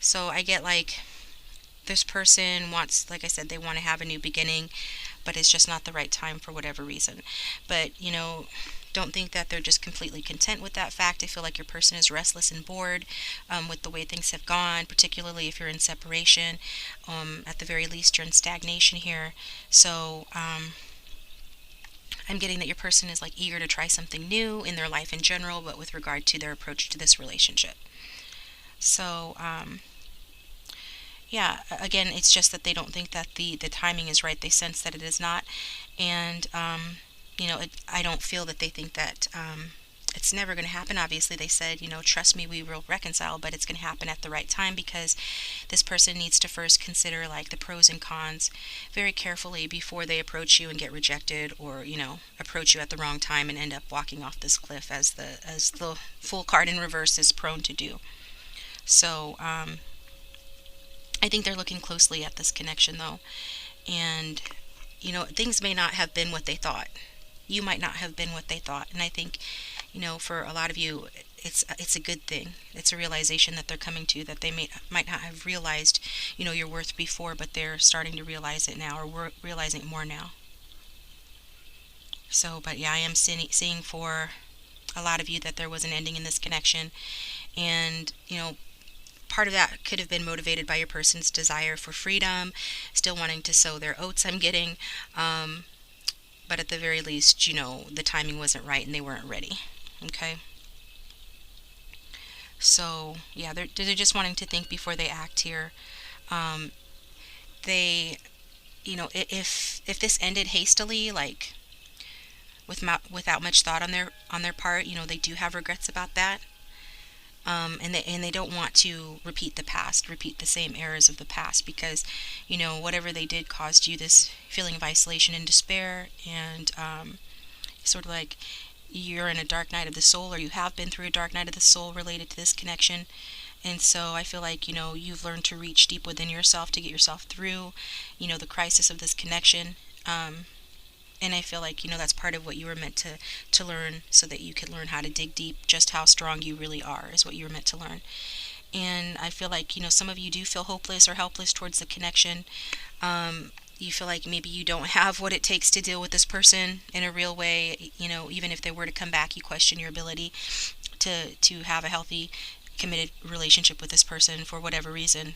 So I get like this person wants, like I said, they want to have a new beginning, but it's just not the right time for whatever reason. But, don't think that they're just completely content with that fact. I feel like your person is restless and bored with the way things have gone, particularly if you're in separation. At the very least, you're in stagnation here. So I'm getting that your person is like eager to try something new in their life in general, but with regard to their approach to this relationship. So yeah, again, it's just that they don't think that the timing is right. They sense that it is not. And I don't feel that they think that it's never going to happen. Obviously, they said, trust me, we will reconcile, but it's going to happen at the right time, because this person needs to first consider like the pros and cons very carefully before they approach you and get rejected, or approach you at the wrong time and end up walking off this cliff, as the Fool card in reverse is prone to do. So I think they're looking closely at this connection though, and things may not have been what they thought. You might not have been what they thought, and I think, for a lot of you, it's a good thing. It's a realization that they're coming to, that they might not have realized, your worth before, but they're starting to realize it now, or we're realizing it more now. So, but yeah, I am seeing for a lot of you that there was an ending in this connection, and part of that could have been motivated by your person's desire for freedom, still wanting to sow their oats, I'm getting. But at the very least, the timing wasn't right and they weren't ready. Okay? So, yeah, they're just wanting to think before they act here. They, if this ended hastily, like without much thought on their part, they do have regrets about that. And they don't want to repeat the same errors of the past, because whatever they did caused you this feeling of isolation and despair, and sort of like you're in a dark night of the soul, or you have been through a dark night of the soul related to this connection. And so I feel like you've learned to reach deep within yourself to get yourself through the crisis of this connection. And I feel like, that's part of what you were meant to learn, so that you could learn how to dig deep. Just how strong you really are is what you were meant to learn. And I feel like, some of you do feel hopeless or helpless towards the connection. You feel like maybe you don't have what it takes to deal with this person in a real way. Even if they were to come back, you question your ability to have a healthy, committed relationship with this person for whatever reason.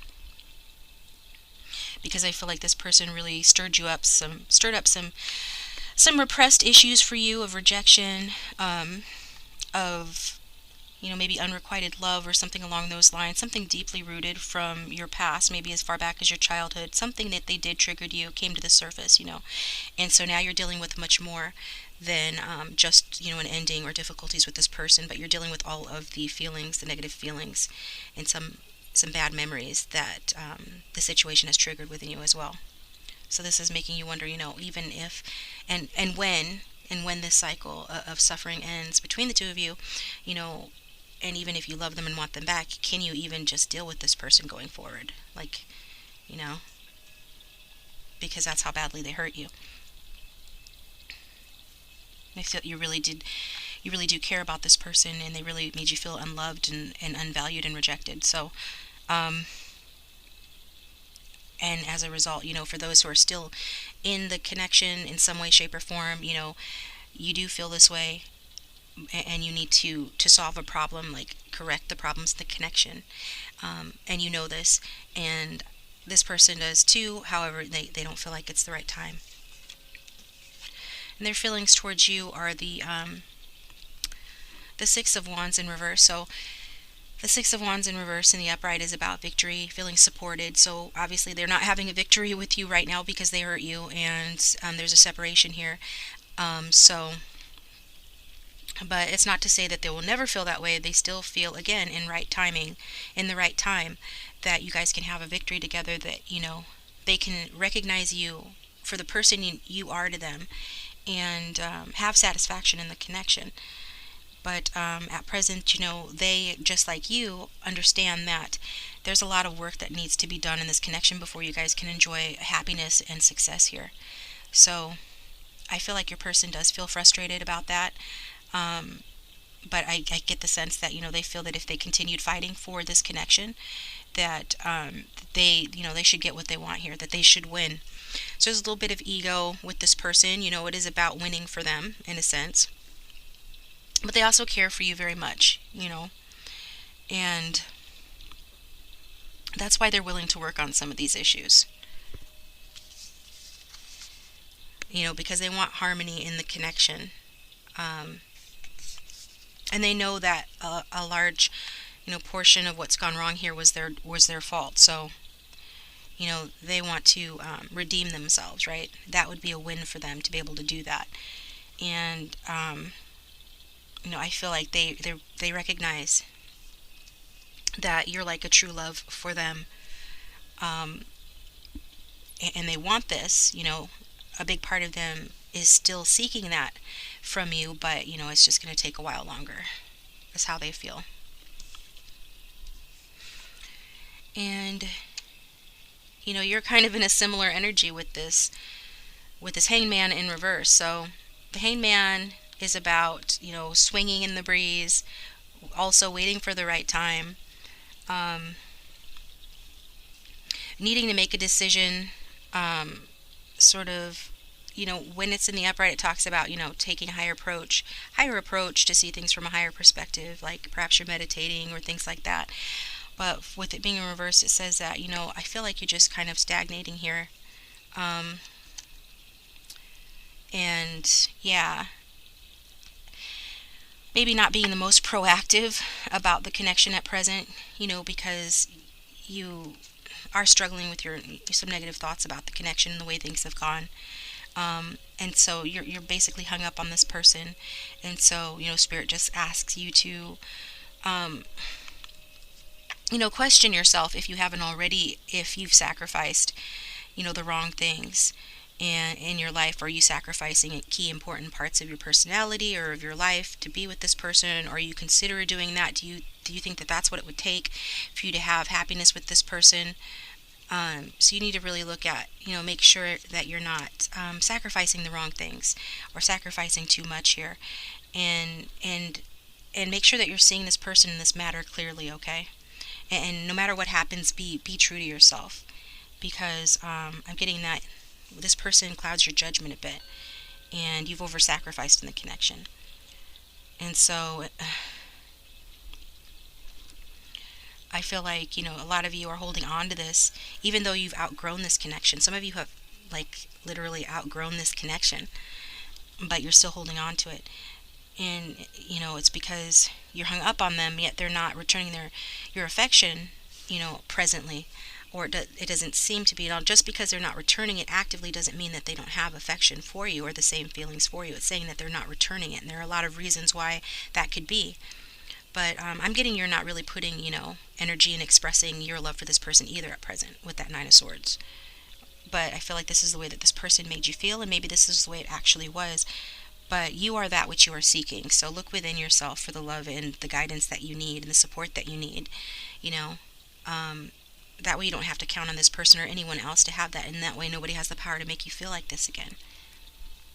Because I feel like this person really stirred up some repressed issues for you of rejection, of maybe unrequited love or something along those lines, something deeply rooted from your past, maybe as far back as your childhood, something that they did triggered you, came to the surface, and so now you're dealing with much more than just, an ending or difficulties with this person, but you're dealing with all of the feelings, the negative feelings, and some bad memories that the situation has triggered within you as well. So this is making you wonder, even if and when this cycle of suffering ends between the two of you, and even if you love them and want them back, can you even just deal with this person going forward? Like, because that's how badly they hurt you. I feel you really do care about this person, and they really made you feel unloved and unvalued and rejected. So, and as a result, for those who are still in the connection in some way, shape, or form, you do feel this way, and you need to solve a problem, like correct the problems in the connection, and you know this, and this person does too. However, they don't feel like it's the right time, and their feelings towards you are the Six of Wands in reverse. So the Six of Wands in reverse in the upright is about victory, feeling supported. So obviously they're not having a victory with you right now because they hurt you, and there's a separation here. So, but it's not to say that they will never feel that way. They still feel, again, in right timing, in the right time, that you guys can have a victory together, that, they can recognize you for the person you are to them, and have satisfaction in the connection. But at present, they, just like you, understand that there's a lot of work that needs to be done in this connection before you guys can enjoy happiness and success here. So I feel like your person does feel frustrated about that. But I get the sense that, they feel that if they continued fighting for this connection, that they should get what they want here, that they should win. So there's a little bit of ego with this person. It is about winning for them, in a sense. But they also care for you very much, and that's why they're willing to work on some of these issues, because they want harmony in the connection. And they know that a large, portion of what's gone wrong here was their fault. So, they want to redeem themselves, right? That would be a win for them to be able to do that. And I feel like they recognize that you're like a true love for them, and they want this. A big part of them is still seeking that from you, but it's just going to take a while longer. That's how they feel. And you're kind of in a similar energy with this hangman in reverse. So the hangman is about, swinging in the breeze, also waiting for the right time, needing to make a decision, sort of, when it's in the upright, it talks about, taking a higher approach to see things from a higher perspective, like perhaps you're meditating or things like that. But with it being in reverse, it says that, I feel like you're just kind of stagnating here. And yeah, maybe not being the most proactive about the connection at present, because you are struggling with some negative thoughts about the connection and the way things have gone. And so you're basically hung up on this person. And so, Spirit just asks you to, question yourself, if you haven't already, if you've sacrificed, the wrong things in your life. Are you sacrificing key important parts of your personality or of your life to be with this person? Or you consider doing that? Do you think that that's what it would take for you to have happiness with this person? So you need to really look at, make sure that you're not sacrificing the wrong things or sacrificing too much here, and make sure that you're seeing this person in this matter clearly, okay? And no matter what happens, be true to yourself, because I'm getting that this person clouds your judgment a bit, and you've over sacrificed in the connection. And so I feel like, a lot of you are holding on to this, even though you've outgrown this connection. Some of you have, like, literally outgrown this connection, but you're still holding on to it. And, it's because you're hung up on them, yet they're not returning your affection, presently. Or it doesn't seem to be at all. Just because they're not returning it actively doesn't mean that they don't have affection for you or the same feelings for you. It's saying that they're not returning it. And there are a lot of reasons why that could be. But I'm getting you're not really putting, energy in expressing your love for this person either at present with that Nine of Swords. But I feel like this is the way that this person made you feel, and maybe this is the way it actually was. But you are that which you are seeking. So look within yourself for the love and the guidance that you need and the support that you need. You know, that way you don't have to count on this person or anyone else to have that. And that way nobody has the power to make you feel like this again.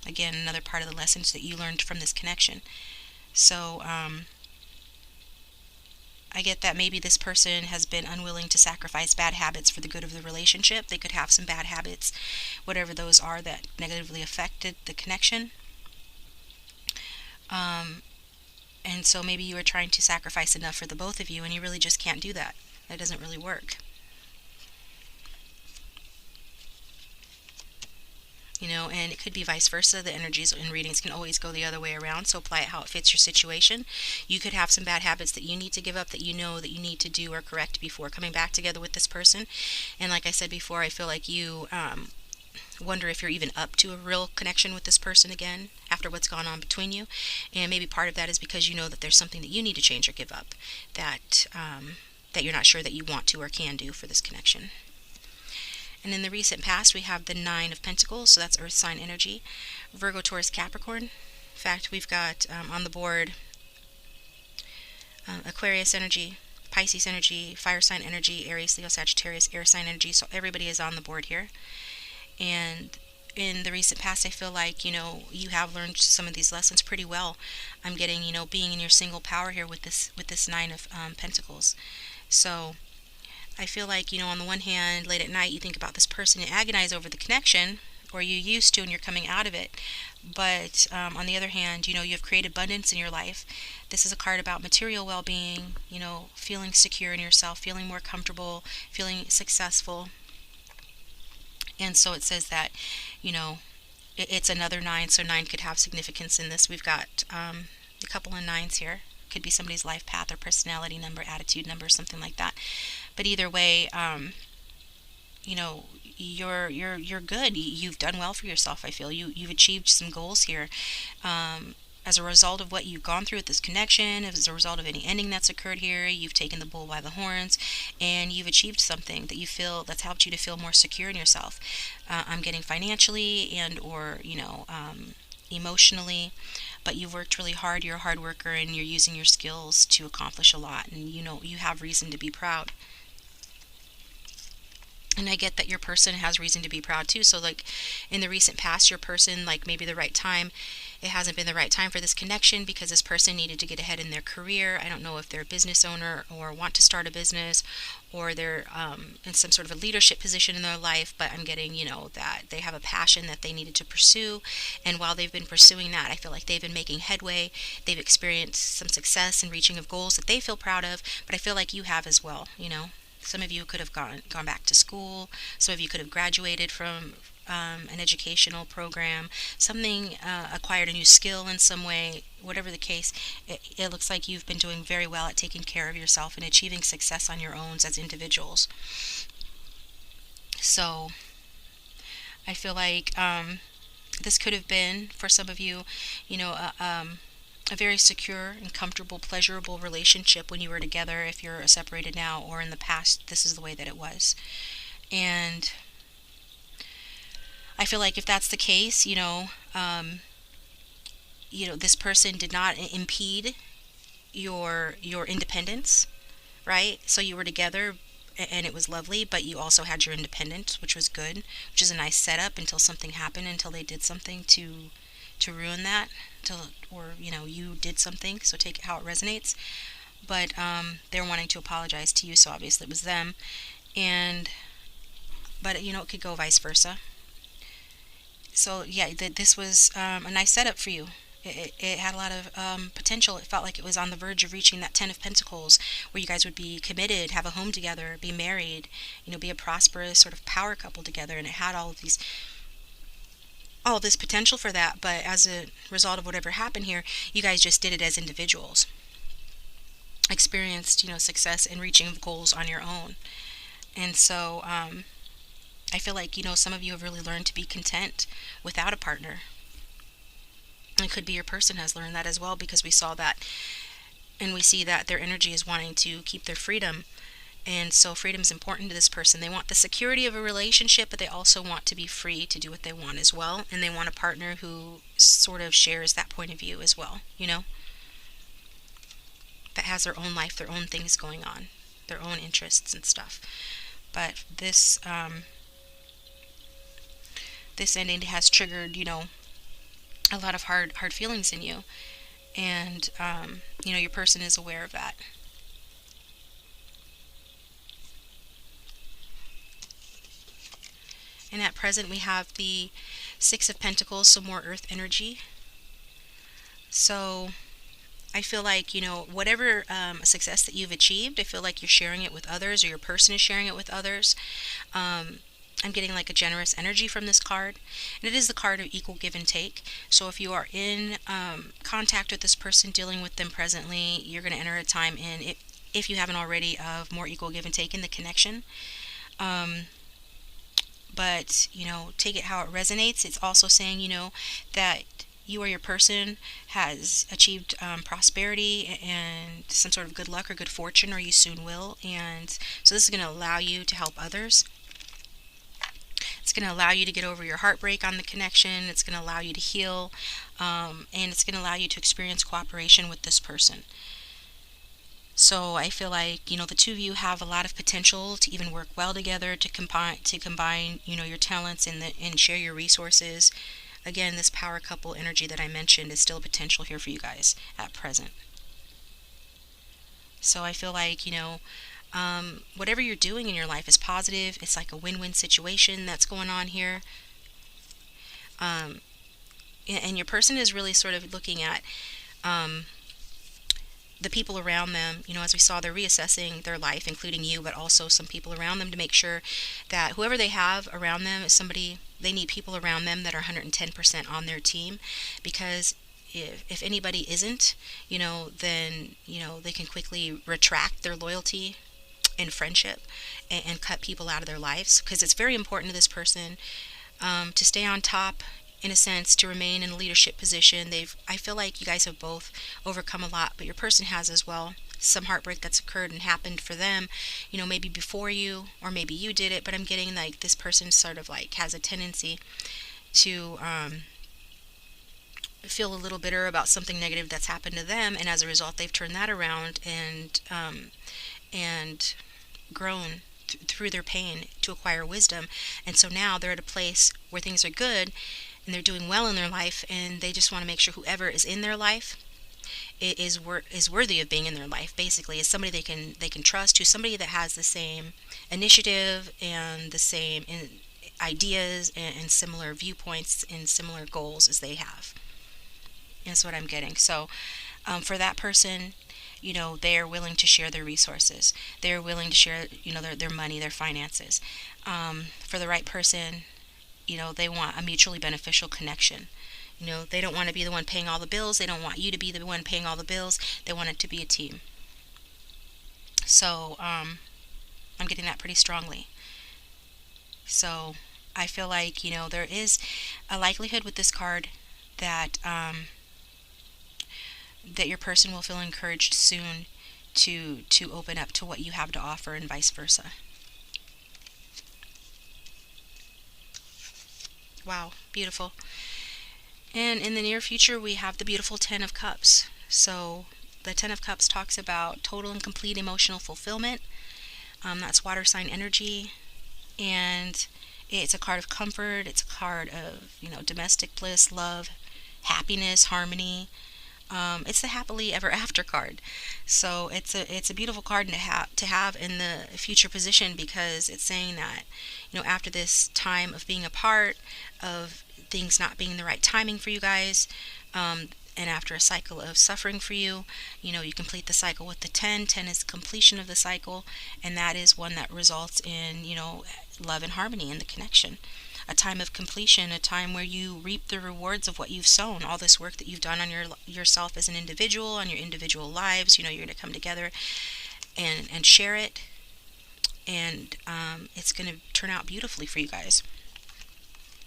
Again, another part of the lessons that you learned from this connection. So, I get that maybe this person has been unwilling to sacrifice bad habits for the good of the relationship. They could have some bad habits, whatever those are, that negatively affected the connection. And so maybe you are trying to sacrifice enough for the both of you, and you really just can't do that. That doesn't really work. And it could be vice versa. The energies in readings can always go the other way around, so apply it how it fits your situation. You could have some bad habits that you need to give up, that you know that you need to do or correct before coming back together with this person. And like I said before, I feel like you wonder if you're even up to a real connection with this person again after what's gone on between you. And maybe part of that is because you know that there's something that you need to change or give up, that you're not sure that you want to or can do for this connection. And in the recent past, we have the Nine of Pentacles, so that's Earth sign energy, Virgo, Taurus, Capricorn. In fact, we've got on the board Aquarius energy, Pisces energy, fire sign energy, Aries, Leo, Sagittarius, air sign energy. So everybody is on the board here. And in the recent past, I feel like, you have learned some of these lessons pretty well. I'm getting, being in your single power here with this Nine of Pentacles. So I feel like, on the one hand, late at night, you think about this person and agonize over the connection, or you used to and you're coming out of it. But on the other hand, you have created abundance in your life. This is a card about material well-being, feeling secure in yourself, feeling more comfortable, feeling successful. And so it says that, it's another nine, so nine could have significance in this. We've got a couple of nines here. Could be somebody's life path or personality number, attitude number, something like that. But either way, you're good. You've done well for yourself. I feel you've achieved some goals here. As a result of what you've gone through with this connection, as a result of any ending that's occurred here, you've taken the bull by the horns, and you've achieved something that you feel that's helped you to feel more secure in yourself. I'm getting financially and or emotionally, but you've worked really hard. You're a hard worker, and you're using your skills to accomplish a lot, and you have reason to be proud. And I get that your person has reason to be proud too. So like in the recent past, your person, like maybe the right time, it hasn't been the right time for this connection because this person needed to get ahead in their career. I don't know if they're a business owner or want to start a business, or they're in some sort of a leadership position in their life, but I'm getting, that they have a passion that they needed to pursue. And while they've been pursuing that, I feel like they've been making headway. They've experienced some success in reaching of goals that they feel proud of, but I feel like you have as well, Some of you could have gone back to school. Some of you could have graduated from an educational program, something, acquired a new skill in some way. Whatever the case, it looks like you've been doing very well at taking care of yourself and achieving success on your own as individuals. So I feel like this could have been, for some of you, a very secure and comfortable, pleasurable relationship when you were together. If you're separated now, or in the past, this is the way that it was. And I feel like if that's the case, this person did not impede your independence, right? So you were together, and it was lovely, but you also had your independence, which was good, which is a nice setup until something happened, until they did something to ruin that, or you did something. So take it how it resonates. But they're wanting to apologize to you, so obviously it was them. And but it could go vice versa. So yeah, this was a nice setup for you. It had a lot of potential. It felt like it was on the verge of reaching that Ten of Pentacles, where you guys would be committed, have a home together, be married, be a prosperous sort of power couple together. And it had all this potential for that. But as a result of whatever happened here, you guys just did it as individuals, experienced success in reaching goals on your own. And so I feel like some of you have really learned to be content without a partner. It could be your person has learned that as well, because we saw that, and we see that their energy is wanting to keep their freedom. And so freedom is important to this person. They want the security of a relationship, but they also want to be free to do what they want as well. And they want a partner who sort of shares that point of view as well, that has their own life, their own things going on, their own interests and stuff. But this ending has triggered, a lot of hard feelings in you. And, your person is aware of that. And at present, we have the Six of Pentacles, so more earth energy. So I feel like, whatever success that you've achieved, I feel like you're sharing it with others, or your person is sharing it with others. I'm getting like a generous energy from this card. And it is the card of equal give and take. So if you are in contact with this person, dealing with them presently, you're going to enter a time in, if you haven't already, of more equal give and take in the connection. But, take it how it resonates. It's also saying, that you or your person has achieved prosperity and some sort of good luck or good fortune, or you soon will. And so this is going to allow you to help others. It's going to allow you to get over your heartbreak on the connection. It's going to allow you to heal. And it's going to allow you to experience cooperation with this person. So I feel like, the two of you have a lot of potential to even work well together, to combine, your talents and share your resources. Again, this power couple energy that I mentioned is still a potential here for you guys at present. So I feel like, whatever you're doing in your life is positive. It's like a win-win situation that's going on here. And your person is really sort of looking at the people around them. As we saw, they're reassessing their life, including you, but also some people around them, to make sure that whoever they have around them is somebody, they need people around them that are 110% on their team. Because if anybody isn't, then, they can quickly retract their loyalty and friendship and cut people out of their lives. Because it's very important to this person to stay on top, in a sense, to remain in a leadership position. I feel like you guys have both overcome a lot, but your person has as well. Some heartbreak that's occurred and happened for them, maybe before you, or maybe you did it. But I'm getting like this person sort of like has a tendency to feel a little bitter about something negative that's happened to them, and as a result, they've turned that around and grown through their pain to acquire wisdom. And so now they're at a place where things are good and they're doing well in their life, and they just want to make sure whoever is in their life is worthy of being in their life. Basically, is somebody they can trust, who's somebody that has the same initiative and the same ideas and similar viewpoints and similar goals as they have. That's what I'm getting. So for that person, they are willing to share their resources. They're willing to share, their money, their finances. For the right person, they want a mutually beneficial connection. They don't want to be the one paying all the bills. They don't want you to be the one paying all the bills. They want it to be a team. So I'm getting that pretty strongly. So I feel like, there is a likelihood with this card that that your person will feel encouraged soon to open up to what you have to offer, and vice versa. Wow, beautiful. And in the near future, we have the beautiful Ten of Cups. So the Ten of Cups talks about total and complete emotional fulfillment. That's water sign energy, and it's a card of comfort. It's a card of, domestic bliss, love, happiness, harmony. It's the happily ever after card. So it's a beautiful card to have in the future position, because it's saying that, after this time of being apart, of things not being the right timing for you guys, and after a cycle of suffering for you, you complete the cycle with the 10. 10 is completion of the cycle, and that is one that results in, love and harmony and the connection. A time of completion, a time where you reap the rewards of what you've sown, all this work that you've done on yourself as an individual, on your individual lives. You're going to come together and share it, and it's going to turn out beautifully for you guys.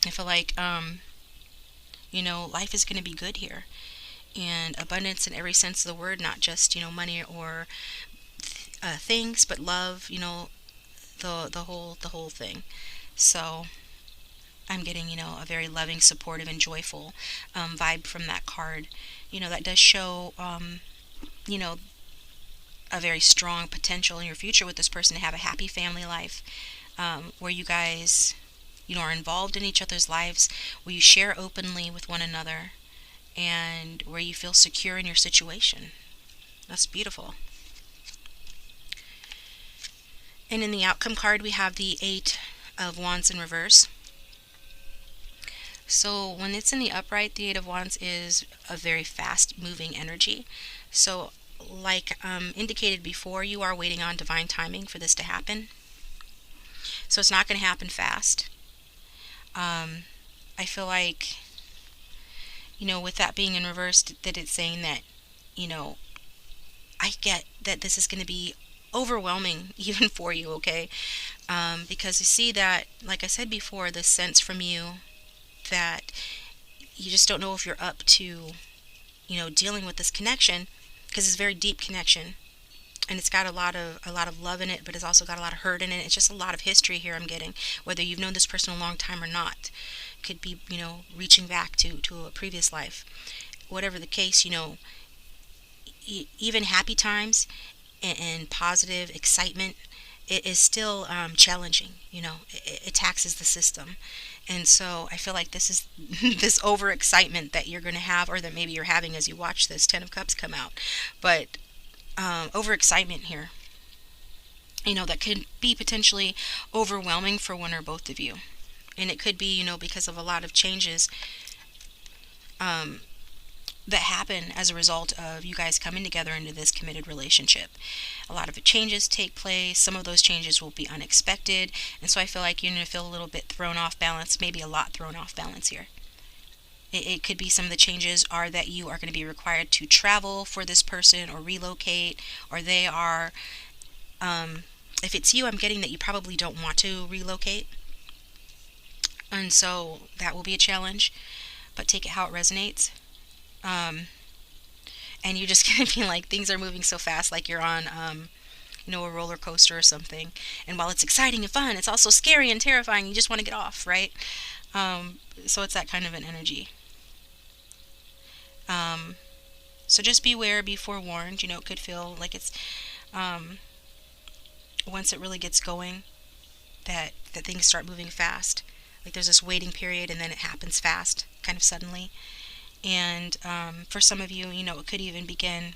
I feel like, life is going to be good here, and abundance in every sense of the word, not just, money or things, but love, the whole thing. So I'm getting, a very loving, supportive, and joyful vibe from that card. That does show, you know, a very strong potential in your future with this person to have a happy family life, where you guys, are involved in each other's lives, where you share openly with one another, and where you feel secure in your situation. That's beautiful. And in the outcome card, we have the Eight of Wands in reverse. So when it's in the upright, the Eight of Wands is a very fast moving energy. So like indicated before, you are waiting on divine timing for this to happen. So it's not going to happen fast. I feel like, with that being in reverse, that it's saying that, I get that this is going to be overwhelming even for you, okay? Because you see that, like I said before, this sense from you that you just don't know if you're up to, dealing with this connection, because it's a very deep connection, and it's got a lot of love in it, but it's also got a lot of hurt in it. It's just a lot of history here I'm getting, whether you've known this person a long time or not. Could be, reaching back to a previous life. Whatever the case, even happy times and positive excitement, it is still challenging. It taxes the system. And so I feel like this is this overexcitement that you're going to have, or that maybe you're having as you watch this Ten of Cups come out. But overexcitement here, that could be potentially overwhelming for one or both of you. And it could be, because of a lot of changes that happen as a result of you guys coming together into this committed relationship. A lot of changes take place. Some of those changes will be unexpected. And so I feel like you're going to feel a little bit thrown off balance, maybe a lot thrown off balance here. It could be some of the changes are that you are going to be required to travel for this person, or relocate, or they are, if it's you, I'm getting that you probably don't want to relocate. And so that will be a challenge, but take it how it resonates. And you're just going to be like, things are moving so fast, like you're on, a roller coaster or something. And while it's exciting and fun, it's also scary and terrifying. You just want to get off, right? So it's that kind of an energy. So just beware, be forewarned. It could feel like it's, once it really gets going, that things start moving fast. Like there's this waiting period, and then it happens fast, kind of suddenly. And for some of you, it could even begin,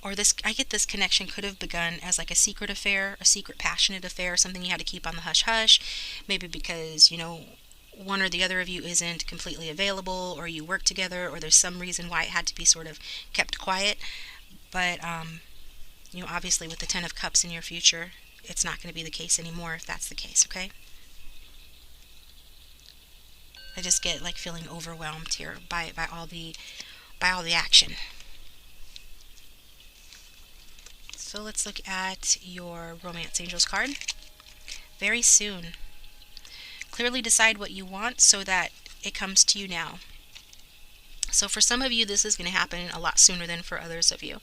or this, I get this connection could have begun as like a secret affair, a secret passionate affair, something you had to keep on the hush hush, maybe because, one or the other of you isn't completely available, or you work together, or there's some reason why it had to be sort of kept quiet. But, obviously with the Ten of Cups in your future, it's not going to be the case anymore if that's the case, okay? I just get like feeling overwhelmed here by all the action. So let's look at your Romance Angels card. Very soon. Clearly decide what you want so that it comes to you now. So for some of you, this is going to happen a lot sooner than for others of you.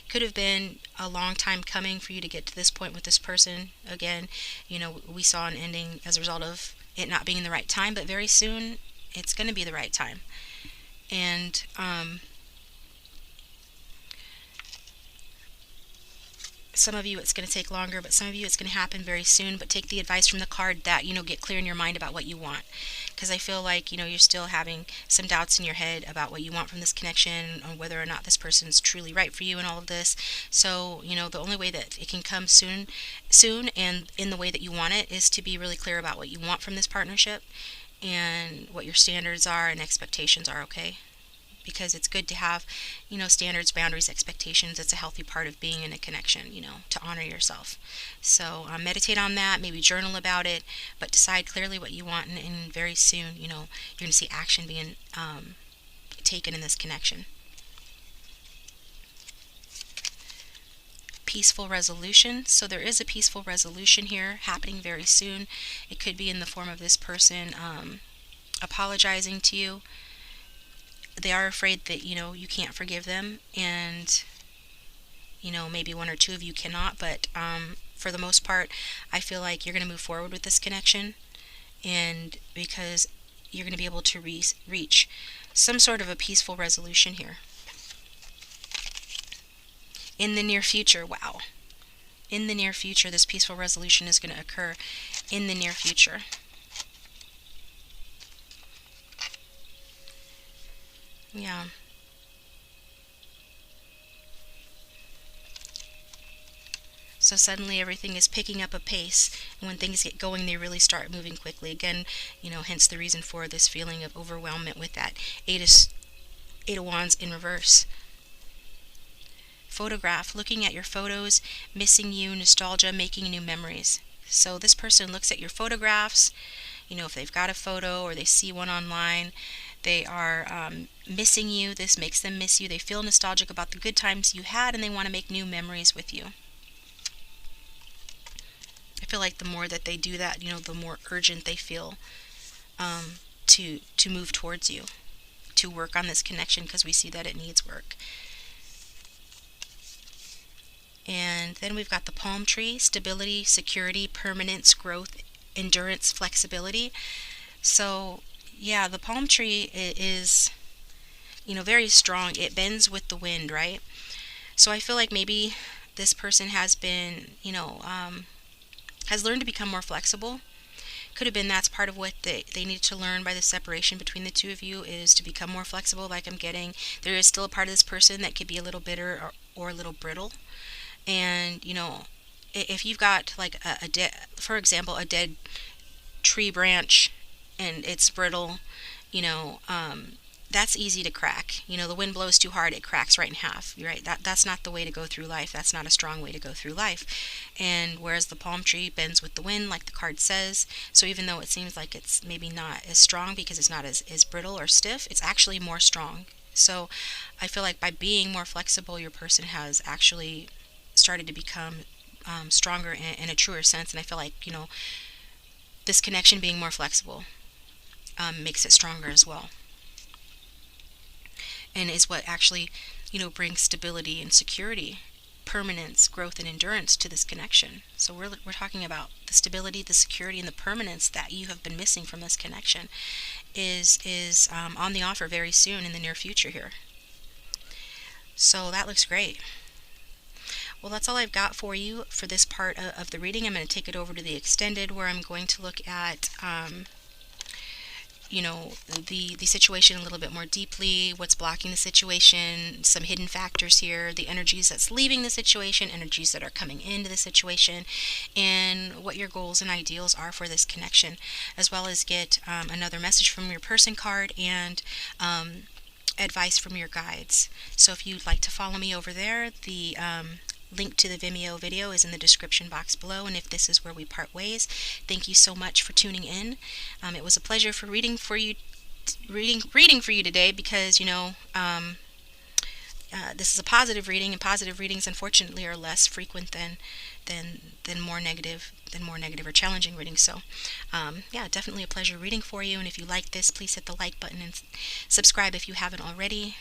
Could have been a long time coming for you to get to this point with this person. Again, we saw an ending as a result of it not being the right time, but very soon it's going to be the right time. And Some of you it's going to take longer, but some of you it's going to happen very soon. But take the advice from the card that, get clear in your mind about what you want. Because I feel like, you're still having some doubts in your head about what you want from this connection, or whether or not this person's truly right for you and all of this. So, the only way that it can come soon, and in the way that you want it, is to be really clear about what you want from this partnership and what your standards are and expectations are, okay? Because it's good to have, standards, boundaries, expectations. It's a healthy part of being in a connection, to honor yourself. So meditate on that, maybe journal about it, but decide clearly what you want, and very soon, you're going to see action being taken in this connection. Peaceful resolution. So there is a peaceful resolution here happening very soon. It could be in the form of this person apologizing to you. They are afraid that, you can't forgive them, and, maybe one or two of you cannot, but for the most part, I feel like you're going to move forward with this connection, and because you're going to be able to reach some sort of a peaceful resolution here. In the near future, wow. In the near future, this peaceful resolution is going to occur in the near future. Yeah. So suddenly everything is picking up a pace, and when things get going, they really start moving quickly. Again, hence the reason for this feeling of overwhelmment with that Eight of Wands in reverse. Photograph, looking at your photos, missing you, nostalgia, making new memories. So this person looks at your photographs, if they've got a photo or they see one online, they are missing you. This makes them miss you. They feel nostalgic about the good times you had, and they want to make new memories with you. I feel like the more that they do that, the more urgent they feel to move towards you, to work on this connection, because we see that it needs work. And then we've got the palm tree, stability, security, permanence, growth, endurance, flexibility. So yeah, the palm tree is, very strong. It bends with the wind, right? So I feel like maybe this person has been, has learned to become more flexible. Could have been that's part of what they need to learn by the separation between the two of you, is to become more flexible. Like I'm getting, there is still a part of this person that could be a little bitter or a little brittle. And, if you've got like for example, a dead tree branch and it's brittle, that's easy to crack. The wind blows too hard, it cracks right in half. Right? That's not the way to go through life. That's not a strong way to go through life. And whereas the palm tree bends with the wind, like the card says, so even though it seems like it's maybe not as strong because it's not as brittle or stiff, it's actually more strong. So I feel like by being more flexible, your person has actually started to become stronger in a truer sense. And I feel like, this connection being more flexible makes it stronger as well, and is what actually, brings stability and security, permanence, growth, and endurance to this connection. So we're talking about the stability, the security, and the permanence that you have been missing from this connection is on the offer very soon in the near future here. So that looks great. Well, that's all I've got for you for this part of the reading. I'm going to take it over to the extended, where I'm going to look at the situation a little bit more deeply, what's blocking the situation, some hidden factors here, the energies that's leaving the situation, energies that are coming into the situation, and what your goals and ideals are for this connection, as well as get another message from your person card and advice from your guides. So if you'd like to follow me over there, the link to the Vimeo video is in the description box below. And if this is where we part ways, thank you so much for tuning in. It was a pleasure for reading for you today, because this is a positive reading, and positive readings unfortunately are less frequent than more negative or challenging readings. So yeah, definitely a pleasure reading for you. And if you like this, please hit the like button and subscribe if you haven't already.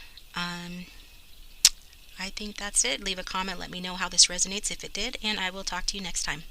I think that's it. Leave a comment, let me know how this resonates if it did, and I will talk to you next time.